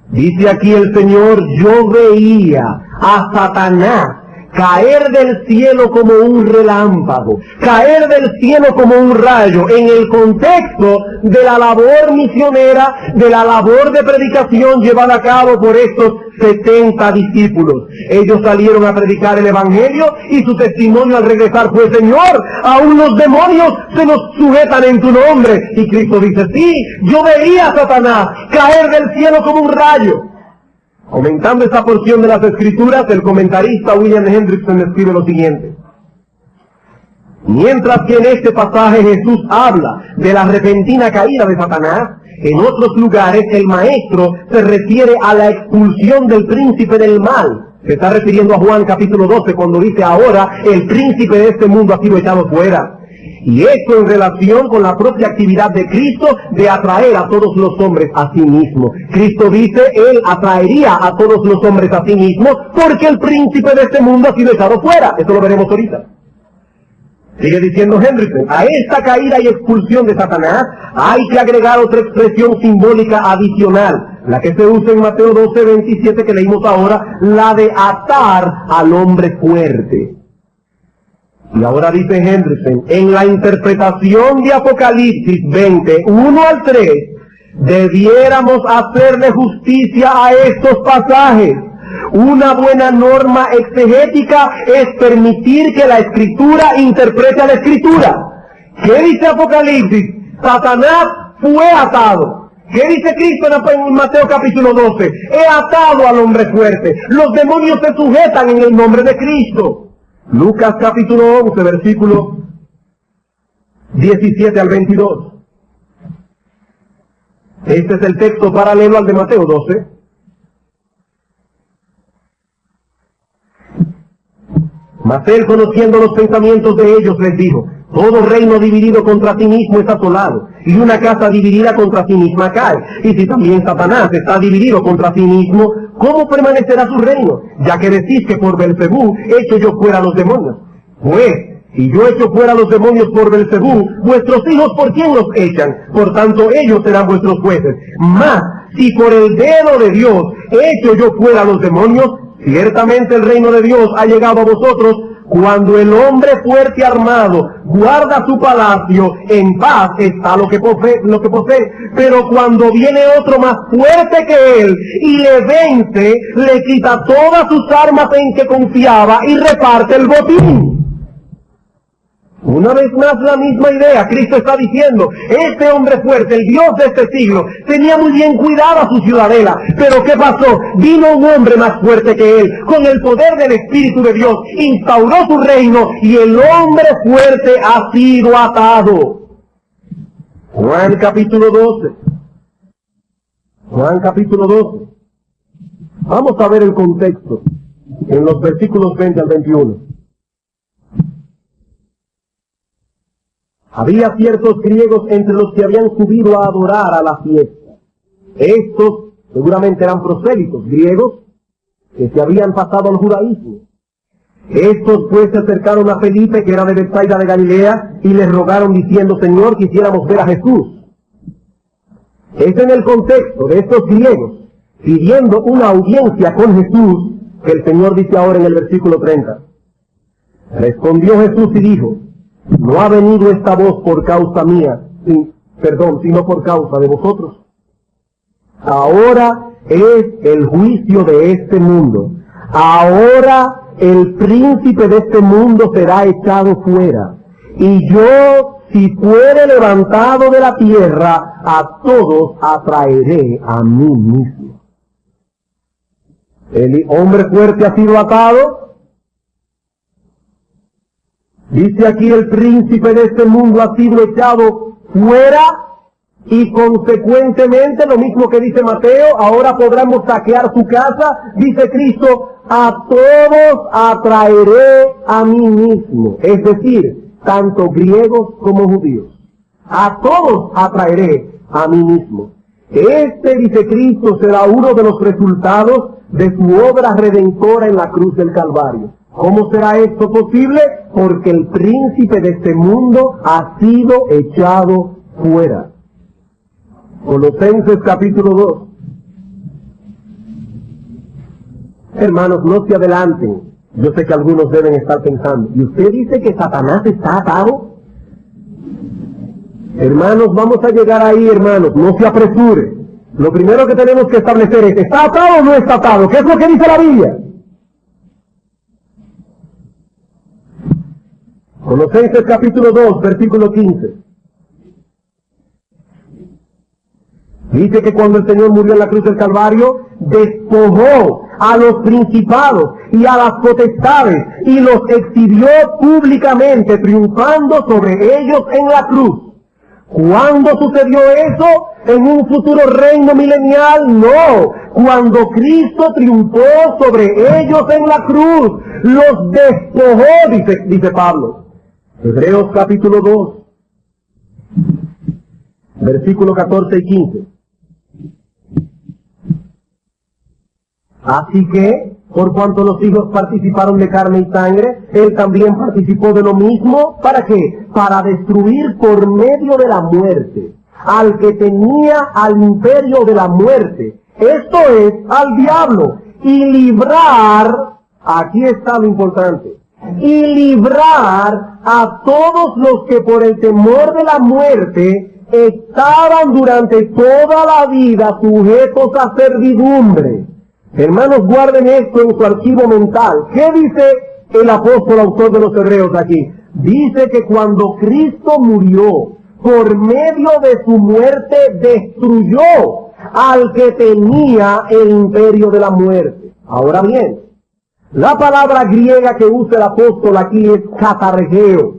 Dice aquí el Señor, yo veía a Satanás caer del cielo como un relámpago, caer del cielo como un rayo, en el contexto de la labor misionera, de la labor de predicación llevada a cabo por estos 70 discípulos. Ellos salieron a predicar el Evangelio y su testimonio al regresar fue, Señor, aún los demonios se nos sujetan en tu nombre. Y Cristo dice, sí, yo veía a Satanás caer del cielo como un rayo. Comentando esta porción de las Escrituras, el comentarista William Hendrickson escribe lo siguiente. Mientras que en este pasaje Jesús habla de la repentina caída de Satanás, en otros lugares el Maestro se refiere a la expulsión del príncipe del mal. Se está refiriendo a Juan capítulo 12 cuando dice, ahora el príncipe de este mundo ha sido echado fuera. Y esto en relación con la propia actividad de Cristo de atraer a todos los hombres a sí mismo. Cristo dice, Él atraería a todos los hombres a sí mismo porque el príncipe de este mundo ha sido echado fuera. Eso lo veremos ahorita. Sigue diciendo Hendrickson, a esta caída y expulsión de Satanás hay que agregar otra expresión simbólica adicional, la que se usa en Mateo 12, 27 que leímos ahora, la de atar al hombre fuerte. Y ahora dice Hendrickson, en la interpretación de Apocalipsis 20, 1 al 3, debiéramos hacerle justicia a estos pasajes. Una buena norma exegética es permitir que la Escritura interprete a la Escritura. ¿Qué dice Apocalipsis? Satanás fue atado. ¿Qué dice Cristo en Mateo capítulo 12? He atado al hombre fuerte. Los demonios se sujetan en el nombre de Cristo. Lucas capítulo 11, versículo 17 al 22. Este es el texto paralelo al de Mateo 12. Mas él, conociendo los pensamientos de ellos, les dijo, todo reino dividido contra sí mismo es asolado, y una casa dividida contra sí misma cae. Y si también Satanás está dividido contra sí mismo, ¿cómo permanecerá su reino? Ya que decís que por Belcebú echo yo fuera a los demonios. Pues, si yo echo fuera a los demonios por Belcebú, vuestros hijos ¿por quién los echan? Por tanto ellos serán vuestros jueces. Mas, si por el dedo de Dios echo yo fuera a los demonios, ciertamente el reino de Dios ha llegado a vosotros. Cuando el hombre fuerte armado guarda su palacio, en paz está lo que posee. Pero cuando viene otro más fuerte que él y le vence, le quita todas sus armas en que confiaba y reparte el botín. Una vez más la misma idea. Cristo está diciendo, este hombre fuerte, el Dios de este siglo, tenía muy bien cuidada su ciudadela. Pero ¿qué pasó? Vino un hombre más fuerte que él, con el poder del Espíritu de Dios, instauró su reino y el hombre fuerte ha sido atado. Juan capítulo 12. Juan capítulo 12. Vamos a ver el contexto en los versículos 20 al 21. Había ciertos griegos entre los que habían subido a adorar a la fiesta. Estos seguramente eran prosélitos griegos que se habían pasado al judaísmo. Estos pues se acercaron a Felipe, que era de Betsaida de Galilea, y les rogaron diciendo, Señor, quisiéramos ver a Jesús. Es en el contexto de estos griegos pidiendo una audiencia con Jesús que el Señor dice ahora en el versículo 30. Respondió Jesús y dijo, no ha venido esta voz por causa mía, sino por causa de vosotros. Ahora es el juicio de este mundo. Ahora el príncipe de este mundo será echado fuera. Y yo, si fuere levantado de la tierra, a todos atraeré a mí mismo. El hombre fuerte ha sido atado. Dice aquí el príncipe de este mundo ha sido echado fuera y consecuentemente, lo mismo que dice Mateo, ahora podremos saquear su casa, dice Cristo, a todos atraeré a mí mismo. Es decir, tanto griegos como judíos. A todos atraeré a mí mismo. Este, dice Cristo, será uno de los resultados de su obra redentora en la cruz del Calvario. ¿Cómo será esto posible? Porque el príncipe de este mundo ha sido echado fuera. Colosenses capítulo 2. Hermanos, no se adelanten. Yo sé que algunos deben estar pensando, ¿y usted dice que Satanás está atado? Hermanos, vamos a llegar ahí, hermanos, no se apresure. Lo primero que tenemos que establecer es, ¿está atado o no está atado? ¿Qué es lo que dice la Biblia? Colosenses capítulo 2, versículo 15. Dice que cuando el Señor murió en la cruz del Calvario, despojó a los principados y a las potestades y los exhibió públicamente, triunfando sobre ellos en la cruz. ¿Cuándo sucedió eso? ¿En un futuro reino milenial? No. Cuando Cristo triunfó sobre ellos en la cruz, los despojó, dice Pablo. Hebreos capítulo 2, versículo 14 y 15. Así que, por cuanto los hijos participaron de carne y sangre, él también participó de lo mismo. ¿Para qué? Para destruir por medio de la muerte al que tenía al imperio de la muerte, esto es, al diablo, y librar, aquí está lo importante, y librar a todos los que por el temor de la muerte estaban durante toda la vida sujetos a servidumbre. Hermanos, guarden esto en su archivo mental. ¿Qué dice el apóstol autor de los Hebreos aquí? Dice que cuando Cristo murió, por medio de su muerte destruyó al que tenía el imperio de la muerte. Ahora bien, la palabra griega que usa el apóstol aquí es katargeo,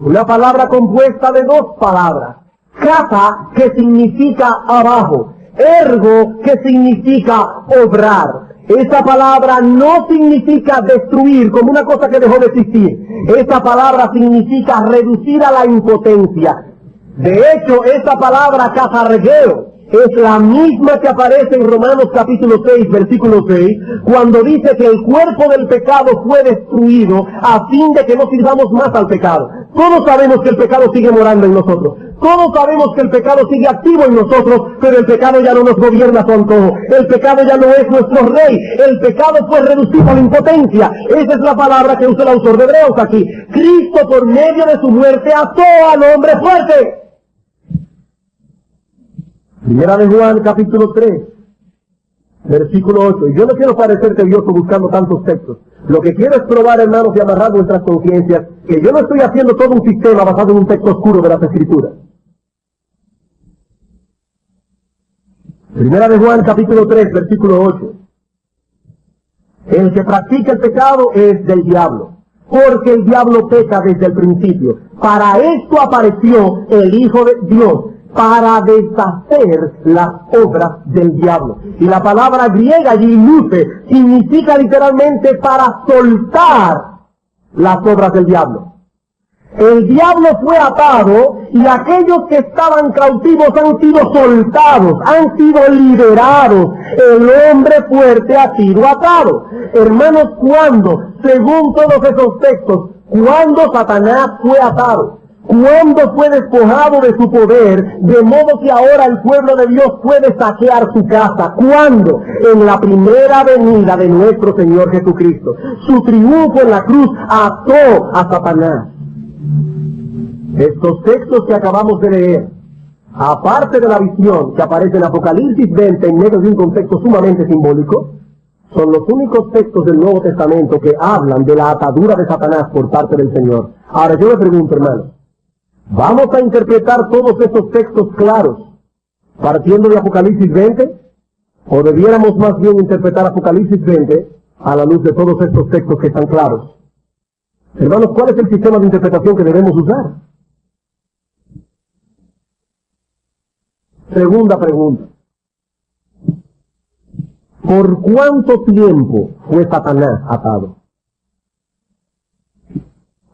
una palabra compuesta de dos palabras. Kata, que significa abajo, ergo, que significa obrar. Esa palabra no significa destruir como una cosa que dejó de existir. Esa palabra significa reducir a la impotencia. De hecho, esa palabra katargeo es la misma que aparece en Romanos capítulo 6, versículo 6, cuando dice que el cuerpo del pecado fue destruido a fin de que no sirvamos más al pecado. Todos sabemos que el pecado sigue morando en nosotros. Todos sabemos que el pecado sigue activo en nosotros, pero el pecado ya no nos gobierna a su antojo. El pecado ya no es nuestro rey. El pecado fue reducido a la impotencia. Esa es la palabra que usa el autor de Hebreos aquí. Cristo, por medio de su muerte, ató al hombre fuerte. Primera de Juan, capítulo 3, Versículo 8. Y yo no quiero parecer tedioso buscando tantos textos. Lo que quiero es probar, hermanos, y amarrar nuestras conciencias, que yo no estoy haciendo todo un sistema basado en un texto oscuro de las Escrituras. Primera de Juan, capítulo 3, versículo 8. El que practica el pecado es del diablo, porque el diablo peca desde el principio. Para esto apareció el Hijo de Dios, para deshacer las obras del diablo. Y la palabra griega allí, luce, significa literalmente para soltar las obras del diablo. El diablo fue atado y aquellos que estaban cautivos han sido soltados, han sido liberados. El hombre fuerte ha sido atado. Hermanos, ¿cuándo? Según todos esos textos, ¿cuándo Satanás fue atado? ¿Cuándo fue despojado de su poder, de modo que ahora el pueblo de Dios puede saquear su casa? ¿Cuándo? En la primera venida de nuestro Señor Jesucristo. Su triunfo en la cruz ató a Satanás. Estos textos que acabamos de leer, aparte de la visión que aparece en Apocalipsis 20 en medio de un contexto sumamente simbólico, son los únicos textos del Nuevo Testamento que hablan de la atadura de Satanás por parte del Señor. Ahora yo me pregunto, hermanos, ¿vamos a interpretar todos estos textos claros partiendo de Apocalipsis 20? ¿O debiéramos más bien interpretar Apocalipsis 20 a la luz de todos estos textos que están claros? Hermanos, ¿cuál es el sistema de interpretación que debemos usar? Segunda pregunta. ¿Por cuánto tiempo fue Satanás atado?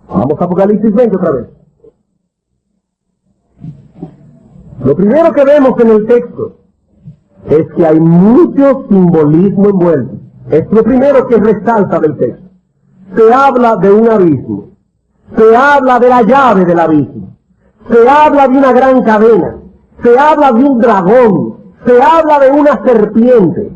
Vamos a Apocalipsis 20 otra vez. Lo primero que vemos en el texto es que hay mucho simbolismo envuelto. Es lo primero que resalta del texto. Se habla de un abismo. Se habla de la llave del abismo. Se habla de una gran cadena. Se habla de un dragón. Se habla de una serpiente.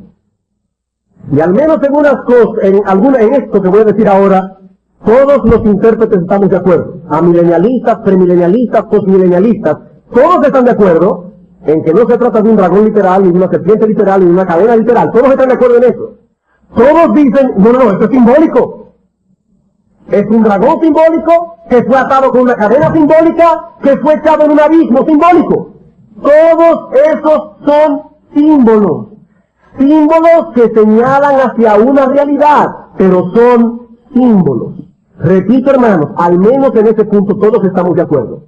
Y al menos en unas cosas, en esto que voy a decir ahora, todos los intérpretes estamos de acuerdo. Amilenialistas, premilenialistas, postmilenialistas, todos están de acuerdo en que no se trata de un dragón literal, ni de una serpiente literal, ni de una cadena literal. Todos están de acuerdo en eso. Todos dicen, no, esto es simbólico. Es un dragón simbólico, que fue atado con una cadena simbólica, que fue echado en un abismo simbólico. Todos esos son símbolos. Símbolos que señalan hacia una realidad, pero son símbolos. Repito, hermanos, al menos en ese punto todos estamos de acuerdo.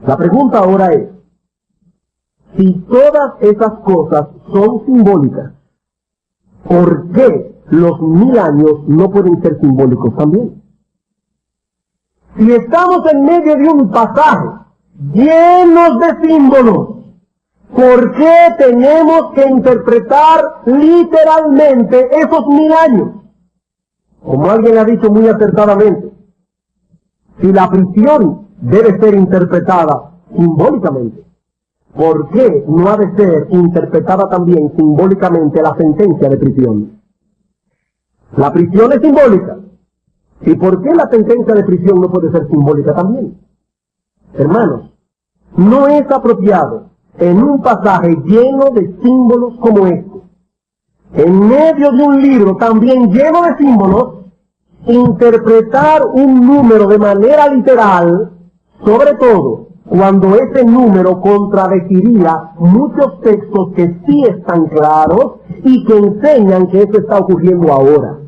La pregunta ahora es, si todas esas cosas son simbólicas, ¿por qué los 1000 años no pueden ser simbólicos también? Si estamos en medio de un pasaje llenos de símbolos, ¿por qué tenemos que interpretar literalmente esos 1000 años? Como alguien ha dicho muy acertadamente, si la prisión debe ser interpretada simbólicamente, ¿por qué no ha de ser interpretada también simbólicamente la sentencia de prisión? La prisión es simbólica. ¿Y por qué la sentencia de prisión no puede ser simbólica también? Hermanos, no es apropiado en un pasaje lleno de símbolos como este, en medio de un libro también lleno de símbolos, interpretar un número de manera literal, sobre todo cuando ese número contradeciría muchos textos que sí están claros y que enseñan que eso está ocurriendo ahora.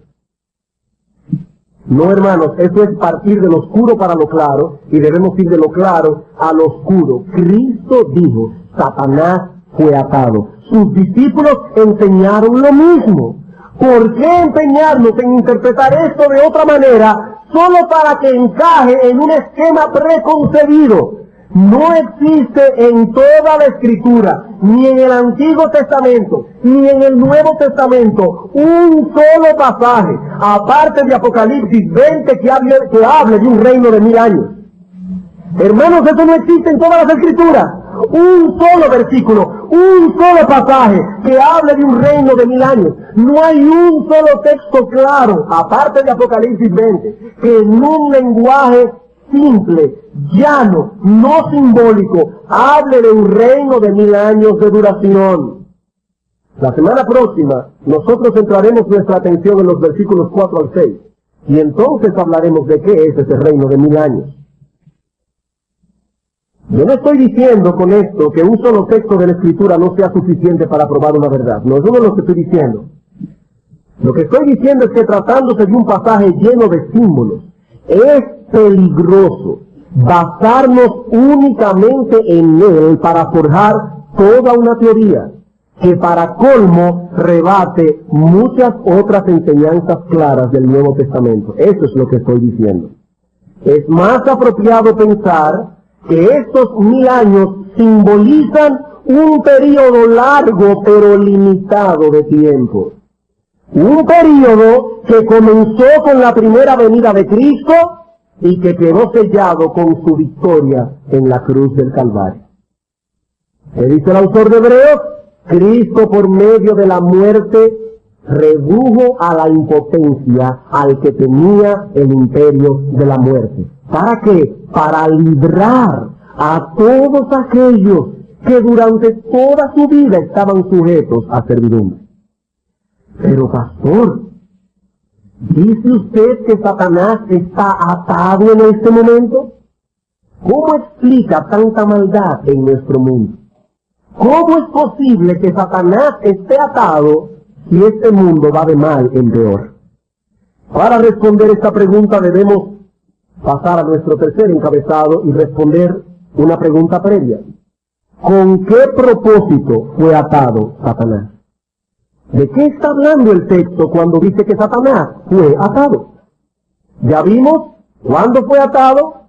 No, hermanos, eso es partir de lo oscuro para lo claro, y debemos ir de lo claro a lo oscuro. Cristo dijo, Satanás fue atado. Sus discípulos enseñaron lo mismo. ¿Por qué empeñarnos en interpretar esto de otra manera solo para que encaje en un esquema preconcebido? No existe en toda la Escritura, ni en el Antiguo Testamento, ni en el Nuevo Testamento, un solo pasaje, aparte de Apocalipsis 20, que hable de un reino de 1000 años. Hermanos, eso no existe en todas las Escrituras. Un solo versículo, un solo pasaje que hable de un reino de 1000 años. No hay un solo texto claro, aparte de Apocalipsis 20, que en un lenguaje simple, llano, no simbólico, hable de un reino de 1000 años de duración. La semana próxima nosotros centraremos nuestra atención en los versículos 4 al 6 y entonces hablaremos de qué es ese reino de 1000 años. Yo no estoy diciendo con esto que un solo texto de la Escritura no sea suficiente para probar una verdad. No, eso no es lo que estoy diciendo. Lo que estoy diciendo es que tratándose de un pasaje lleno de símbolos, es peligroso basarnos únicamente en él para forjar toda una teoría que para colmo rebate muchas otras enseñanzas claras del Nuevo Testamento. Eso es lo que estoy diciendo. Es más apropiado pensar que estos 1000 años simbolizan un periodo largo pero limitado de tiempo. Un periodo que comenzó con la primera venida de Cristo y que quedó sellado con su victoria en la cruz del Calvario. ¿Qué dice el autor de Hebreos? Cristo por medio de la muerte redujo a la impotencia al que tenía el imperio de la muerte. ¿Para qué? Para librar a todos aquellos que durante toda su vida estaban sujetos a servidumbre. Pero pastor, ¿dice usted que Satanás está atado en este momento? ¿Cómo explica tanta maldad en nuestro mundo? ¿Cómo es posible que Satanás esté atado si este mundo va de mal en peor? Para responder esta pregunta debemos pasar a nuestro tercer encabezado y responder una pregunta previa. ¿Con qué propósito fue atado Satanás? ¿De qué está hablando el texto cuando dice que Satanás fue atado? Ya vimos cuándo fue atado,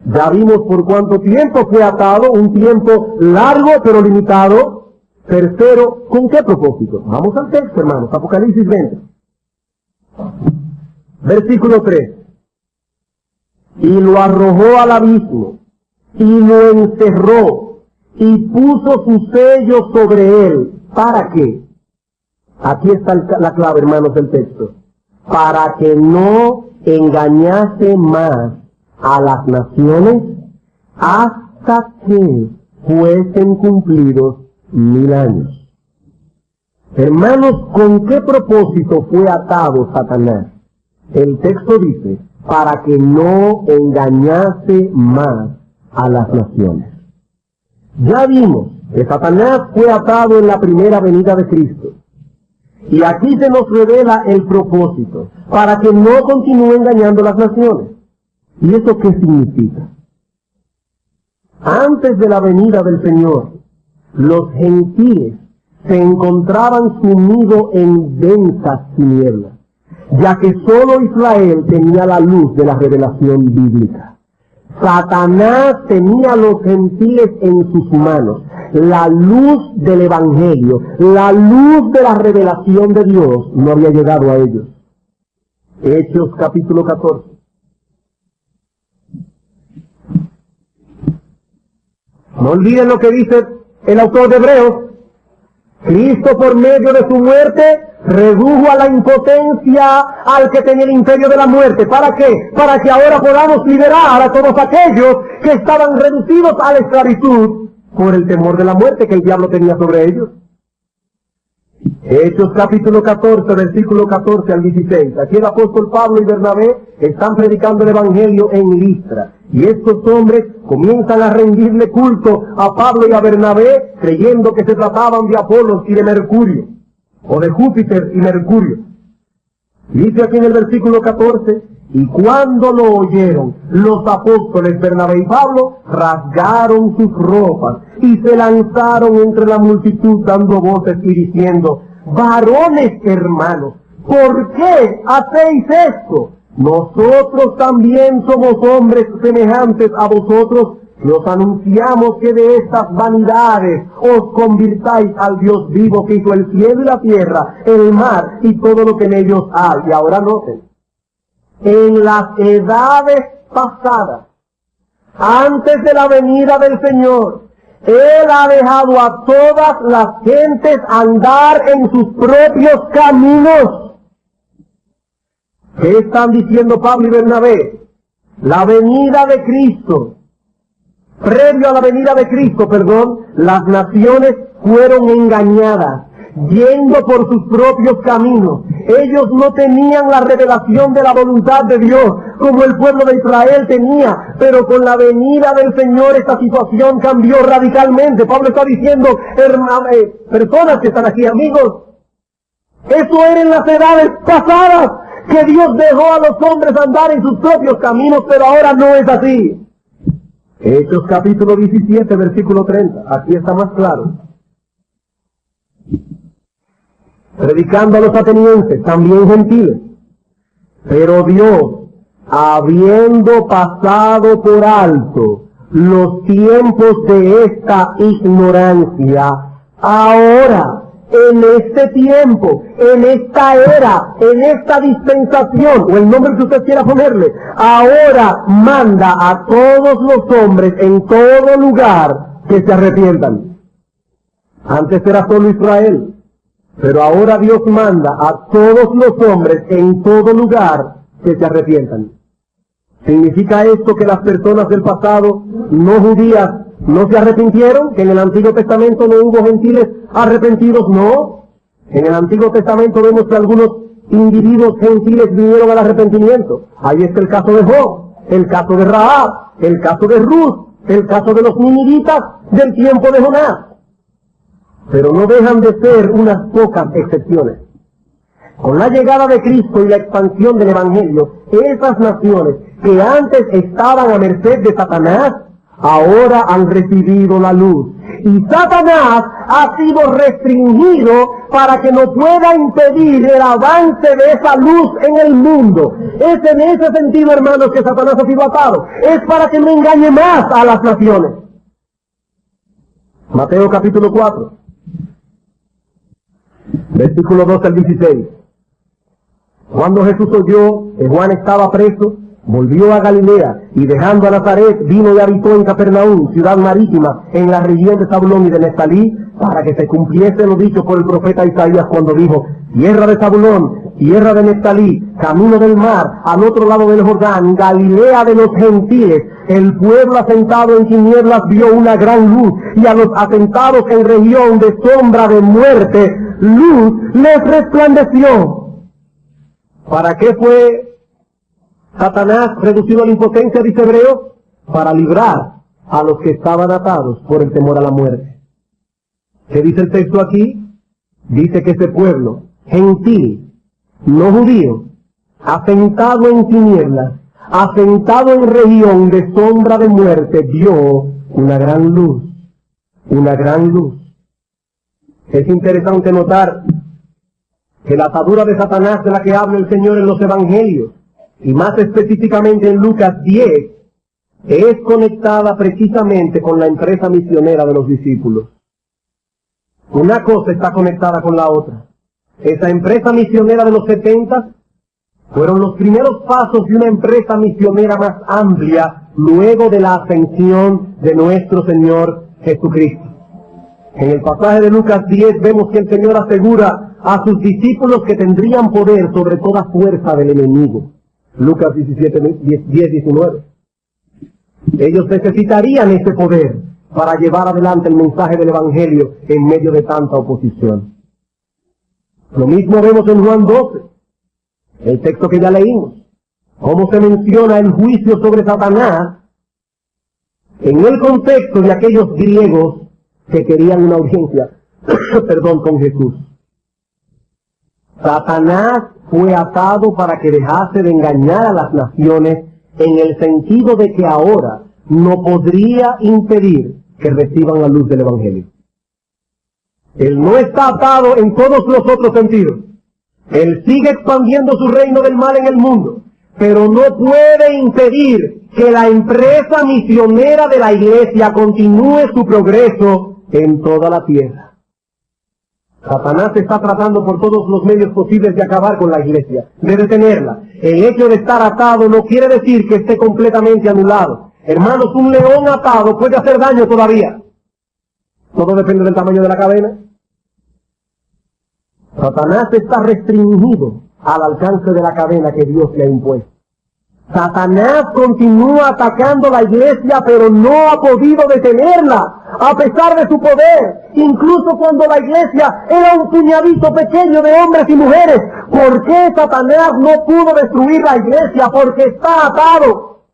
ya vimos por cuánto tiempo fue atado, un tiempo largo pero limitado. Tercero, ¿con qué propósito? Vamos al texto, hermanos, Apocalipsis 20. Versículo 3. Y lo arrojó al abismo, y lo encerró, y puso su sello sobre él. ¿Para qué? Aquí está la clave, hermanos, del texto. Para que no engañase más a las naciones hasta que fuesen cumplidos 1000 años. Hermanos, ¿con qué propósito fue atado Satanás? El texto dice, para que no engañase más a las naciones. Ya vimos que Satanás fue atado en la primera venida de Cristo. Y aquí se nos revela el propósito, para que no continúe engañando las naciones. ¿Y eso qué significa? Antes de la venida del Señor, los gentiles se encontraban sumidos en densas tinieblas, ya que solo Israel tenía la luz de la revelación bíblica. Satanás tenía a los gentiles en sus manos, la luz del Evangelio, la luz de la revelación de Dios no había llegado a ellos. Hechos capítulo 14. No olviden lo que dice el autor de Hebreos. Cristo por medio de su muerte redujo a la impotencia al que tenía el imperio de la muerte. ¿Para qué? Para que ahora podamos liberar a todos aquellos que estaban reducidos a la esclavitud por el temor de la muerte que el diablo tenía sobre ellos. Hechos capítulo 14, versículo 14 al 16. Aquí el apóstol Pablo y Bernabé están predicando el evangelio en Listra. Y estos hombres comienzan a rendirle culto a Pablo y a Bernabé, creyendo que se trataban de Apolos y de Mercurio, o de Júpiter y Mercurio. Dice aquí en el versículo 14, y cuando lo oyeron, los apóstoles Bernabé y Pablo rasgaron sus ropas y se lanzaron entre la multitud dando voces y diciendo, varones hermanos, ¿por qué hacéis esto? Nosotros también somos hombres semejantes a vosotros, nos anunciamos que de estas vanidades os convirtáis al Dios vivo que hizo el cielo y la tierra, el mar y todo lo que en ellos hay. Y ahora noten, en las edades pasadas, antes de la venida del Señor, Él ha dejado a todas las gentes andar en sus propios caminos. ¿Qué están diciendo Pablo y Bernabé? La venida de Cristo, previo a la venida de Cristo, las naciones fueron engañadas, yendo por sus propios caminos. Ellos no tenían la revelación de la voluntad de Dios como el pueblo de Israel tenía, pero con la venida del Señor esta situación cambió radicalmente. Pablo está diciendo, personas que están aquí, amigos, eso era en las edades pasadas, que Dios dejó a los hombres andar en sus propios caminos, pero ahora no es así. Hechos capítulo 17, versículo 30, aquí está más claro. Predicando a los atenienses, también gentiles, pero Dios, habiendo pasado por alto los tiempos de esta ignorancia, ahora, en este tiempo, en esta era, en esta dispensación, o el nombre que usted quiera ponerle, ahora manda a todos los hombres en todo lugar que se arrepientan. Antes era solo Israel, pero ahora Dios manda a todos los hombres en todo lugar que se arrepientan. ¿Significa esto que las personas del pasado no judías no se arrepintieron? ¿Que en el Antiguo Testamento no hubo gentiles arrepentidos? No. En el Antiguo Testamento vemos que algunos individuos gentiles vinieron al arrepentimiento. Ahí está el caso de Job, el caso de Rahab, el caso de Ruth, el caso de los ninivitas del tiempo de Jonás. Pero no dejan de ser unas pocas excepciones. Con la llegada de Cristo y la expansión del Evangelio, esas naciones que antes estaban a merced de Satanás, ahora han recibido la luz. Y Satanás ha sido restringido para que no pueda impedir el avance de esa luz en el mundo. Es en ese sentido, hermanos, que Satanás ha sido atado. Es para que no engañe más a las naciones. Mateo capítulo 4, versículo 12 al 16. Cuando Jesús oyó que Juan estaba preso, volvió a Galilea, y dejando a Nazaret, vino y habitó en Capernaum, ciudad marítima, en la región de Zabulón y de Neftalí, para que se cumpliese lo dicho por el profeta Isaías cuando dijo: tierra de Zabulón, tierra de Neftalí, camino del mar, al otro lado del Jordán, Galilea de los gentiles. El pueblo asentado en tinieblas vio una gran luz, y a los asentados en región de sombra de muerte, luz les resplandeció. ¿Para qué fue Satanás reducido a la impotencia, dice Hebreo? Para librar a los que estaban atados por el temor a la muerte. ¿Qué dice el texto aquí? Dice que ese pueblo gentil, no judío, asentado en tinieblas, asentado en región de sombra de muerte, vio una gran luz, una gran luz. Es interesante notar que la atadura de Satanás de la que habla el Señor en los Evangelios, y más específicamente en Lucas 10, es conectada precisamente con la empresa misionera de los discípulos. Una cosa está conectada con la otra. Esa empresa misionera de los 70 fueron los primeros pasos de una empresa misionera más amplia luego de la ascensión de nuestro Señor Jesucristo. En el pasaje de Lucas 10 vemos que el Señor asegura a sus discípulos que tendrían poder sobre toda fuerza del enemigo. Lucas 10:19. Ellos necesitarían ese poder para llevar adelante el mensaje del Evangelio en medio de tanta oposición. Lo mismo vemos en Juan 12, el texto que ya leímos, cómo se menciona el juicio sobre Satanás en el contexto de aquellos griegos que querían una audiencia con Jesús. Satanás fue atado para que dejase de engañar a las naciones, en el sentido de que ahora no podría impedir que reciban la luz del Evangelio. Él no está atado en todos los otros sentidos. Él sigue expandiendo su reino del mal en el mundo, pero no puede impedir que la empresa misionera de la iglesia continúe su progreso en toda la tierra. Satanás está tratando por todos los medios posibles de acabar con la iglesia, de detenerla. El hecho de estar atado no quiere decir que esté completamente anulado. Hermanos, un león atado puede hacer daño todavía. Todo depende del tamaño de la cadena. Satanás está restringido al alcance de la cadena que Dios le ha impuesto. Satanás continúa atacando la iglesia, pero no ha podido detenerla, a pesar de su poder. Incluso cuando la iglesia era un puñadito pequeño de hombres y mujeres. ¿Por qué Satanás no pudo destruir la iglesia? Porque está atado.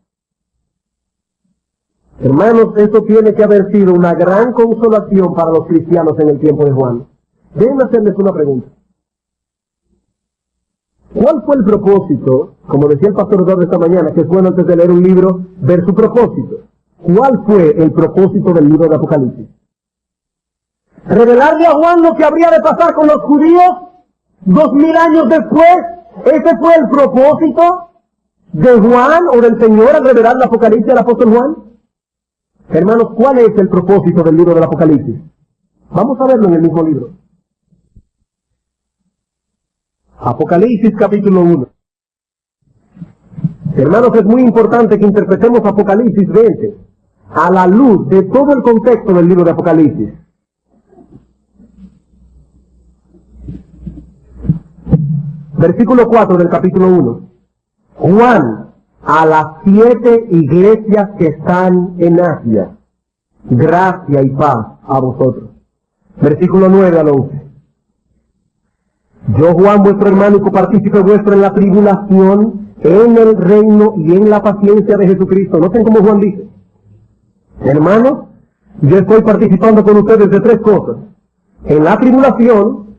Hermanos, eso tiene que haber sido una gran consolación para los cristianos en el tiempo de Juan. Déjenme hacerles una pregunta. ¿Cuál fue el propósito? Como decía el pastor Eduardo esta mañana, que es bueno antes de leer un libro, ver su propósito. ¿Cuál fue el propósito del libro de Apocalipsis? ¿Revelarle a Juan lo que habría de pasar con los judíos 2000 años después? ¿Ese fue el propósito de Juan o del Señor al revelar el Apocalipsis al apóstol Juan? Hermanos, ¿cuál es el propósito del libro del Apocalipsis? Vamos a verlo en el mismo libro. Apocalipsis capítulo 1. Hermanos, es muy importante que interpretemos Apocalipsis 20 a la luz de todo el contexto del libro de Apocalipsis. Versículo 4 del capítulo 1. Juan, a las 7 iglesias que están en Asia, gracia y paz a vosotros. Versículo 9 al 11. Yo, Juan, vuestro hermano y copartícipe vuestro en la tribulación, en el reino y en la paciencia de Jesucristo. Noten cómo Juan dice: hermanos, yo estoy participando con ustedes de 3 cosas. En la tribulación,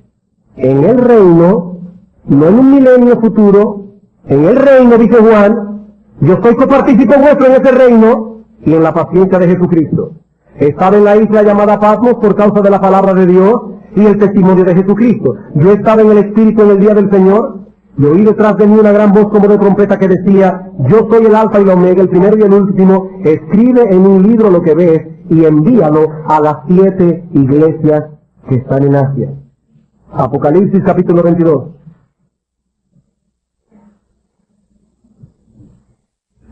en el reino, no en un milenio futuro, en el reino, dice Juan, yo soy copartícipe vuestro en ese reino y en la paciencia de Jesucristo. Estaba en la isla llamada Patmos por causa de la palabra de Dios y el testimonio de Jesucristo. Yo estaba en el Espíritu en el día del Señor y oí detrás de mí una gran voz como de trompeta que decía: yo soy el Alfa y el Omega, el primero y el último. Escribe en un libro lo que ves y envíalo a las 7 iglesias que están en Asia. Apocalipsis capítulo 22.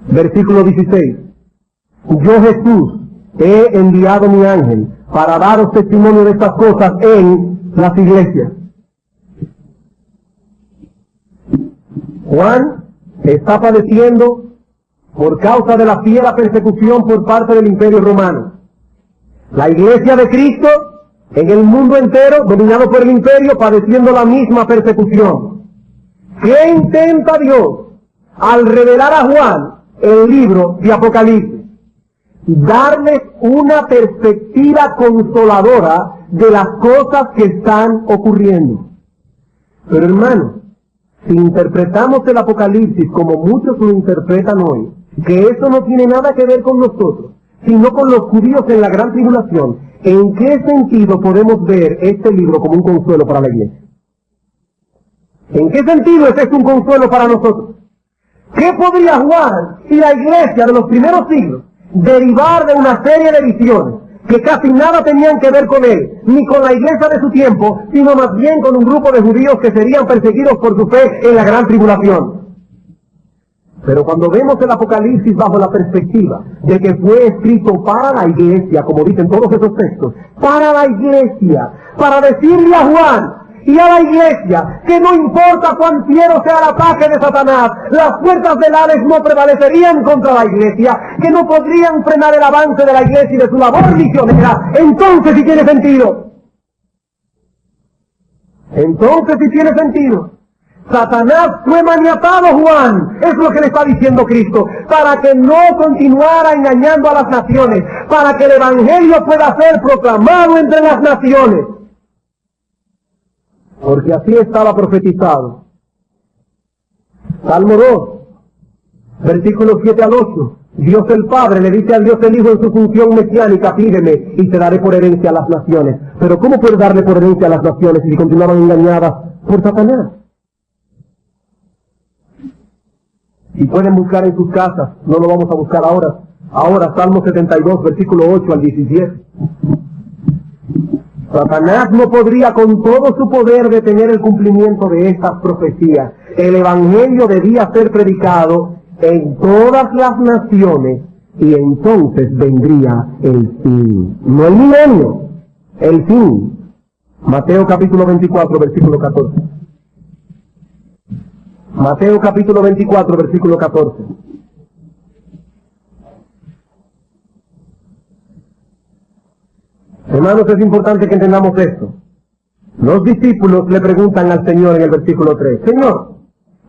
Versículo 16. Yo, Jesús, he enviado mi ángel para daros testimonio de estas cosas en las iglesias. Juan está padeciendo por causa de la fiera persecución por parte del Imperio Romano. La iglesia de Cristo en el mundo entero, dominado por el imperio, padeciendo la misma persecución. ¿Qué intenta Dios al revelar a Juan el libro de Apocalipsis? Darles una perspectiva consoladora de las cosas que están ocurriendo. Pero hermanos, si interpretamos el Apocalipsis como muchos lo interpretan hoy, que eso no tiene nada que ver con nosotros, sino con los judíos en la gran tribulación, ¿en qué sentido podemos ver este libro como un consuelo para la iglesia? ¿En qué sentido es un consuelo para nosotros? ¿Qué podría Juan y la iglesia de los primeros siglos derivar de una serie de visiones que casi nada tenían que ver con él, ni con la iglesia de su tiempo, sino más bien con un grupo de judíos que serían perseguidos por su fe en la gran tribulación? Pero cuando vemos el Apocalipsis bajo la perspectiva de que fue escrito para la iglesia, como dicen todos esos textos, para la iglesia, para decirle a Juan y a la iglesia que no importa cuán fiero sea el ataque de Satanás, las fuerzas del Hades no prevalecerían contra la iglesia, que no podrían frenar el avance de la iglesia y de su labor misionera. Entonces sí tiene sentido. Entonces sí tiene sentido. Satanás fue maniatado, Juan, es lo que le está diciendo Cristo, para que no continuara engañando a las naciones, para que el evangelio pueda ser proclamado entre las naciones. Porque así estaba profetizado. Salmo 2, versículos 7 al 8. Dios el Padre le dice al Dios el Hijo en su función mesiánica: pídeme y te daré por herencia a las naciones. Pero ¿cómo puede darle por herencia a las naciones si continuaban engañadas por Satanás? Y pueden buscar en sus casas, no lo vamos a buscar ahora. Ahora, Salmo 72, versículo 8 al 17. Satanás no podría con todo su poder detener el cumplimiento de estas profecías. El evangelio debía ser predicado en todas las naciones y entonces vendría el fin. No el milenio, el fin. Mateo capítulo 24, versículo 14. Mateo capítulo 24, versículo 14. Hermanos, es importante que entendamos esto. Los discípulos le preguntan al Señor en el versículo 3, Señor,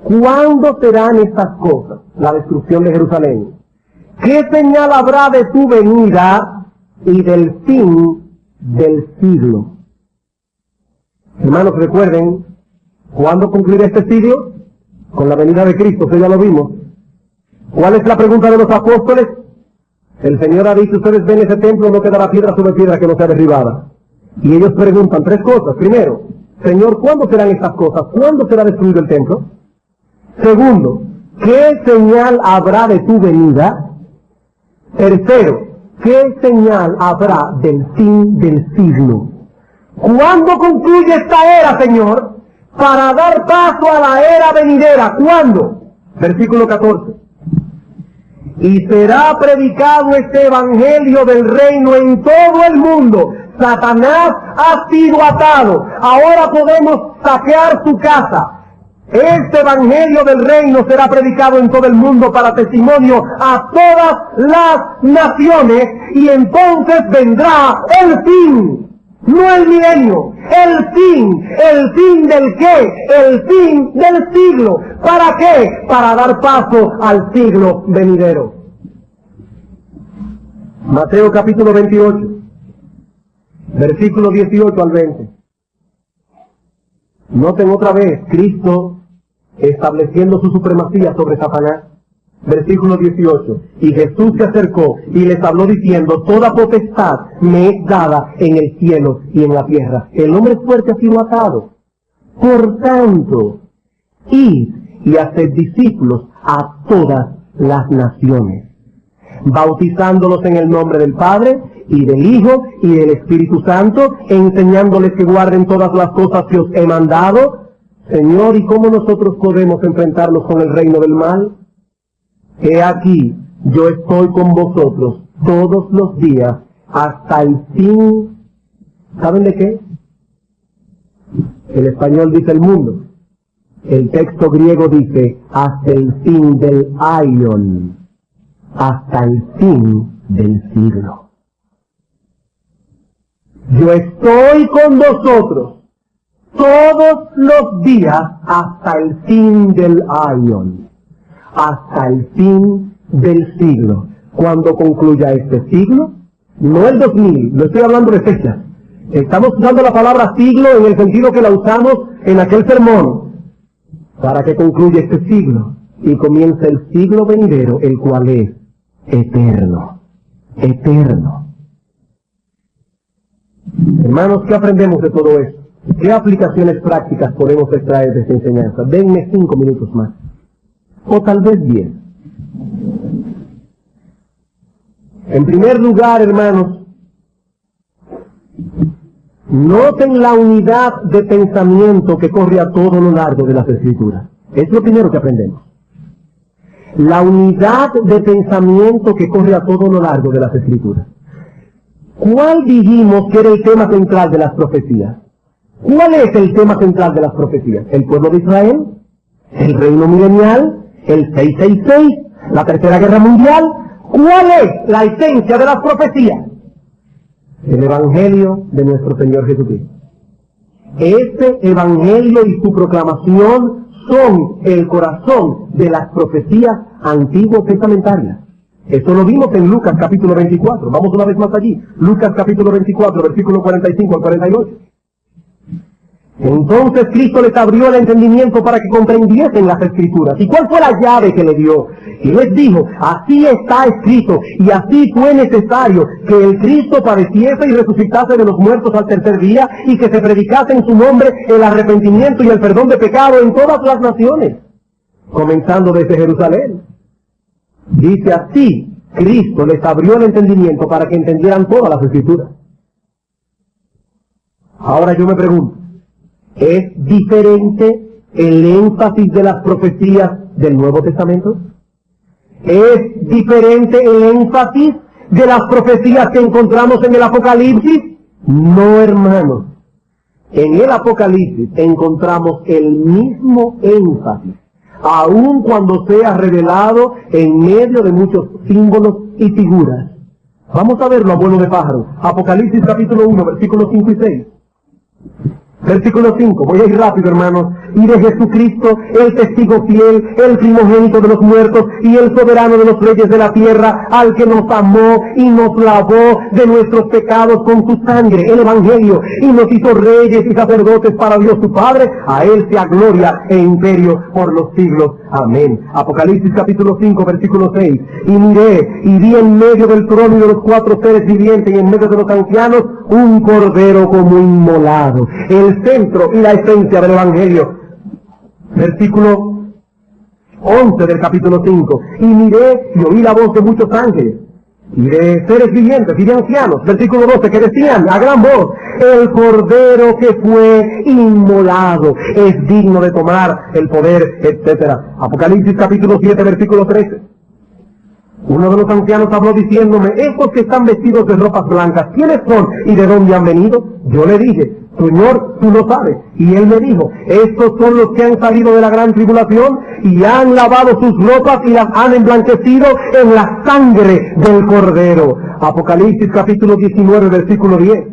¿cuándo serán estas cosas? La destrucción de Jerusalén. ¿Qué señal habrá de tu venida y del fin del siglo? Hermanos, recuerden, ¿cuándo concluirá este siglo? Con la venida de Cristo, eso ya lo vimos. ¿Cuál es la pregunta de los apóstoles? El Señor ha dicho, ustedes ven ese templo, no quedará piedra sobre piedra que no sea derribada. Y ellos preguntan tres cosas. Primero, Señor, ¿cuándo serán estas cosas? ¿Cuándo será destruido el templo? Segundo, ¿qué señal habrá de tu venida? Tercero, ¿qué señal habrá del fin del siglo? ¿Cuándo concluye esta era, Señor? Para dar paso a la era venidera. ¿Cuándo? Versículo 14. Y será predicado este evangelio del reino en todo el mundo. Satanás ha sido atado. Ahora podemos saquear su casa. Este evangelio del reino será predicado en todo el mundo para testimonio a todas las naciones, y entonces vendrá el fin. No el milenio, el fin del qué, el fin del siglo. ¿Para qué? Para dar paso al siglo venidero. Mateo capítulo 28, versículo 18 al 20. Noten otra vez, Cristo estableciendo su supremacía sobre Satanás. Versículo 18. Y Jesús se acercó y les habló diciendo, toda potestad me es dada en el cielo y en la tierra. El hombre fuerte ha sido atado. Por tanto, id y haced discípulos a todas las naciones, bautizándolos en el nombre del Padre y del Hijo y del Espíritu Santo, enseñándoles que guarden todas las cosas que os he mandado. Señor, ¿y cómo nosotros podemos enfrentarnos con el reino del mal? He aquí, yo estoy con vosotros todos los días hasta el fin. ¿Saben de qué? El español dice el mundo. El texto griego dice hasta el fin del aion, hasta el fin del siglo. Yo estoy con vosotros todos los días hasta el fin del aion, hasta el fin del siglo. Cuando concluya este siglo, no el 2000, no estoy hablando de fechas. Estamos usando la palabra siglo en el sentido que la usamos en aquel sermón, para que concluya este siglo y comience el siglo venidero, el cual es eterno, eterno. Hermanos, ¿qué aprendemos de todo esto? ¿Qué aplicaciones prácticas podemos extraer de esta enseñanza? Denme 5 minutos más, o tal vez 10. En primer lugar, hermanos, noten la unidad de pensamiento que corre a todo lo largo de las Escrituras. Es lo primero que aprendemos. La unidad de pensamiento que corre a todo lo largo de las Escrituras. ¿Cuál dijimos que era el tema central de las profecías? ¿Cuál es el tema central de las profecías? ¿El pueblo de Israel? ¿El reino milenial? ¿El 666? ¿La tercera guerra mundial? ¿Cuál es la esencia de las profecías? El evangelio de nuestro Señor Jesucristo. Este evangelio y su proclamación son el corazón de las profecías antiguo testamentarias. Eso lo vimos en Lucas capítulo 24. Vamos una vez más allí. Lucas capítulo 24, versículo 45 al 48. Entonces Cristo les abrió el entendimiento para que comprendiesen las Escrituras. ¿Y cuál fue la llave que le dio? Y les dijo, así está escrito, y así fue necesario que el Cristo padeciese y resucitase de los muertos al tercer día, y que se predicase en su nombre el arrepentimiento y el perdón de pecado en todas las naciones, comenzando desde Jerusalén. Dice así, Cristo les abrió el entendimiento para que entendieran todas las Escrituras. Ahora yo me pregunto, ¿es diferente el énfasis de las profecías del Nuevo Testamento? ¿Es diferente el énfasis de las profecías que encontramos en el Apocalipsis? No, hermanos. En el Apocalipsis encontramos el mismo énfasis, aun cuando sea revelado en medio de muchos símbolos y figuras. Vamos a verlo, abuelo de pájaro. Apocalipsis capítulo 1, versículos 5 y 6. Versículo 5, voy a ir rápido, hermanos. Y de Jesucristo, el testigo fiel, el primogénito de los muertos y el soberano de los reyes de la tierra, al que nos amó y nos lavó de nuestros pecados con su sangre, el evangelio, y nos hizo reyes y sacerdotes para Dios su Padre. A él sea gloria e imperio por los siglos. Amén. Apocalipsis capítulo 5, versículo 6. Y miré, y vi en medio del trono y de los cuatro seres vivientes y en medio de los ancianos un cordero como inmolado, el centro y la esencia del evangelio. Versículo 11 del capítulo 5. Y miré y oí la voz de muchos ángeles, y de seres vivientes y de ancianos. Versículo 12, que decían a gran voz: el cordero que fue inmolado es digno de tomar el poder, etcétera. Apocalipsis capítulo 7, versículo 13. Uno de los ancianos habló diciéndome: estos que están vestidos de ropas blancas, ¿quiénes son y de dónde han venido? Yo le dije: Señor, tú lo sabes. Y él me dijo: estos son los que han salido de la gran tribulación y han lavado sus ropas y las han emblanquecido en la sangre del Cordero. Apocalipsis capítulo 19, versículo 10.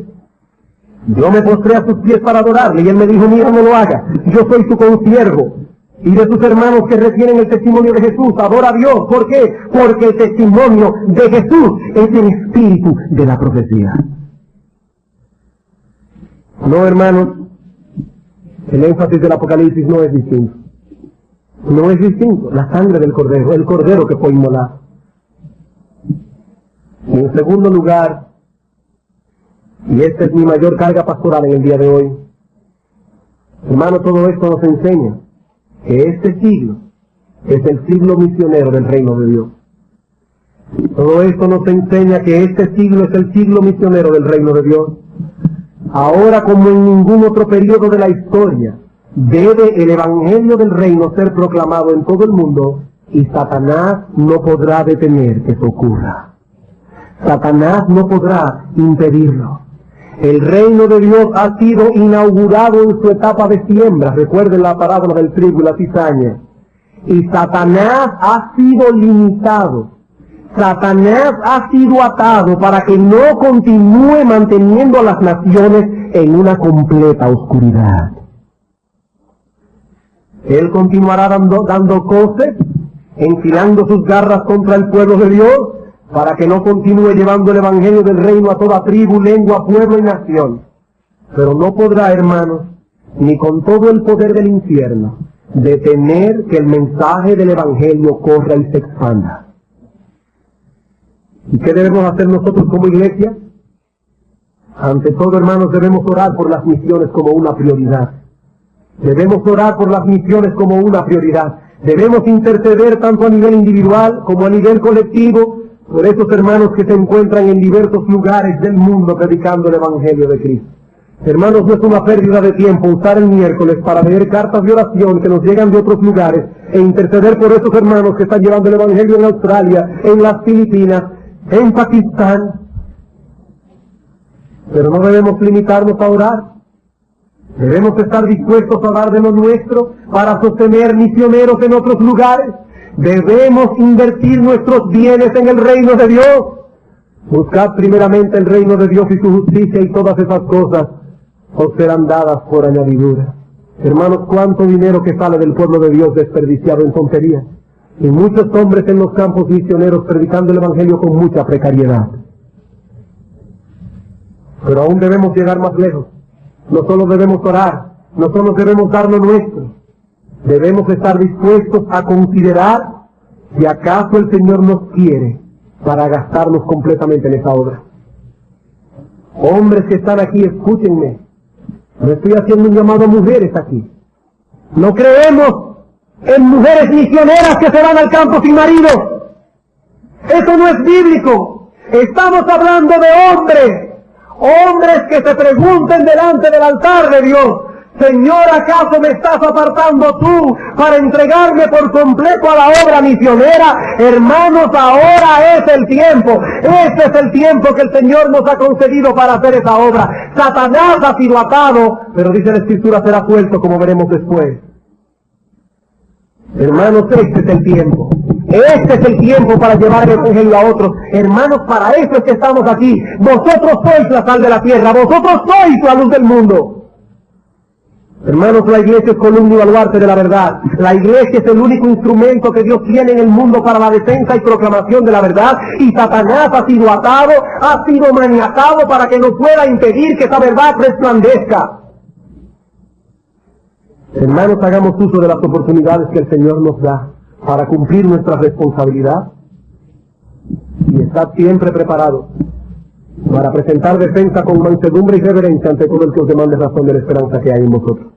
Yo me postré a sus pies para adorarle, y él me dijo: mira, no lo hagas, yo soy tu consiervo y de tus hermanos que retienen el testimonio de Jesús. Adora a Dios. ¿Por qué? Porque el testimonio de Jesús es el espíritu de la profecía. No, hermanos, el énfasis del Apocalipsis no es distinto. No es distinto. La sangre del Cordero, el Cordero que fue inmolado. Y en segundo lugar, y esta es mi mayor carga pastoral en el día de hoy, hermano, todo esto nos enseña que este siglo es el siglo misionero del reino de Dios. Todo esto nos enseña que este siglo es el siglo misionero del reino de Dios. Ahora, como en ningún otro periodo de la historia, debe el evangelio del reino ser proclamado en todo el mundo, y Satanás no podrá detener que eso ocurra. Satanás no podrá impedirlo. El reino de Dios ha sido inaugurado en su etapa de siembra. Recuerden la parábola del trigo y la cizaña. Y Satanás ha sido limitado. Satanás ha sido atado para que no continúe manteniendo a las naciones en una completa oscuridad. Él continuará dando coces, enfilando sus garras contra el pueblo de Dios, para que no continúe llevando el evangelio del reino a toda tribu, lengua, pueblo y nación. Pero no podrá, hermanos, ni con todo el poder del infierno, detener que el mensaje del evangelio corra y se expanda. ¿Y qué debemos hacer nosotros como iglesia? Ante todo, hermanos, debemos orar por las misiones como una prioridad. Debemos orar por las misiones como una prioridad. Debemos interceder tanto a nivel individual como a nivel colectivo por esos hermanos que se encuentran en diversos lugares del mundo predicando el evangelio de Cristo. Hermanos, no es una pérdida de tiempo usar el miércoles para leer cartas de oración que nos llegan de otros lugares e interceder por esos hermanos que están llevando el evangelio en Australia, en las Filipinas, en Pakistán. Pero no debemos limitarnos a orar. Debemos estar dispuestos a dar de lo nuestro para sostener misioneros en otros lugares. Debemos invertir nuestros bienes en el reino de Dios. Buscad primeramente el reino de Dios y su justicia, y todas esas cosas os serán dadas por añadidura. Hermanos, cuánto dinero que sale del pueblo de Dios desperdiciado en tonterías, y muchos hombres en los campos misioneros predicando el evangelio con mucha precariedad. Pero aún debemos llegar más lejos. No solo debemos orar, no solo debemos dar lo nuestro, debemos estar dispuestos a considerar si acaso el Señor nos quiere para gastarnos completamente en esa obra. Hombres que están aquí, escúchenme. No estoy haciendo un llamado a mujeres aquí. No creemos en mujeres misioneras que se van al campo sin marido. Eso no es bíblico. Estamos hablando de hombres. Hombres que se pregunten delante del altar de Dios: Señor, ¿acaso me estás apartando tú para entregarme por completo a la obra misionera? Hermanos, ahora es el tiempo. Este es el tiempo que el Señor nos ha concedido para hacer esa obra. Satanás ha sido atado, pero dice la Escritura será suelto, como veremos después. Hermanos, este es el tiempo. Este es el tiempo para llevar el evangelio a otros. Hermanos, para eso es que estamos aquí. Vosotros sois la sal de la tierra. Vosotros sois la luz del mundo. Hermanos, la iglesia es columna y baluarte de la verdad. La iglesia es el único instrumento que Dios tiene en el mundo para la defensa y proclamación de la verdad. Y Satanás ha sido atado, ha sido maniatado para que no pueda impedir que esa verdad resplandezca. Hermanos, hagamos uso de las oportunidades que el Señor nos da para cumplir nuestra responsabilidad. Y estad siempre preparados para presentar defensa con mansedumbre y reverencia ante todo el que os demande razón de la esperanza que hay en vosotros.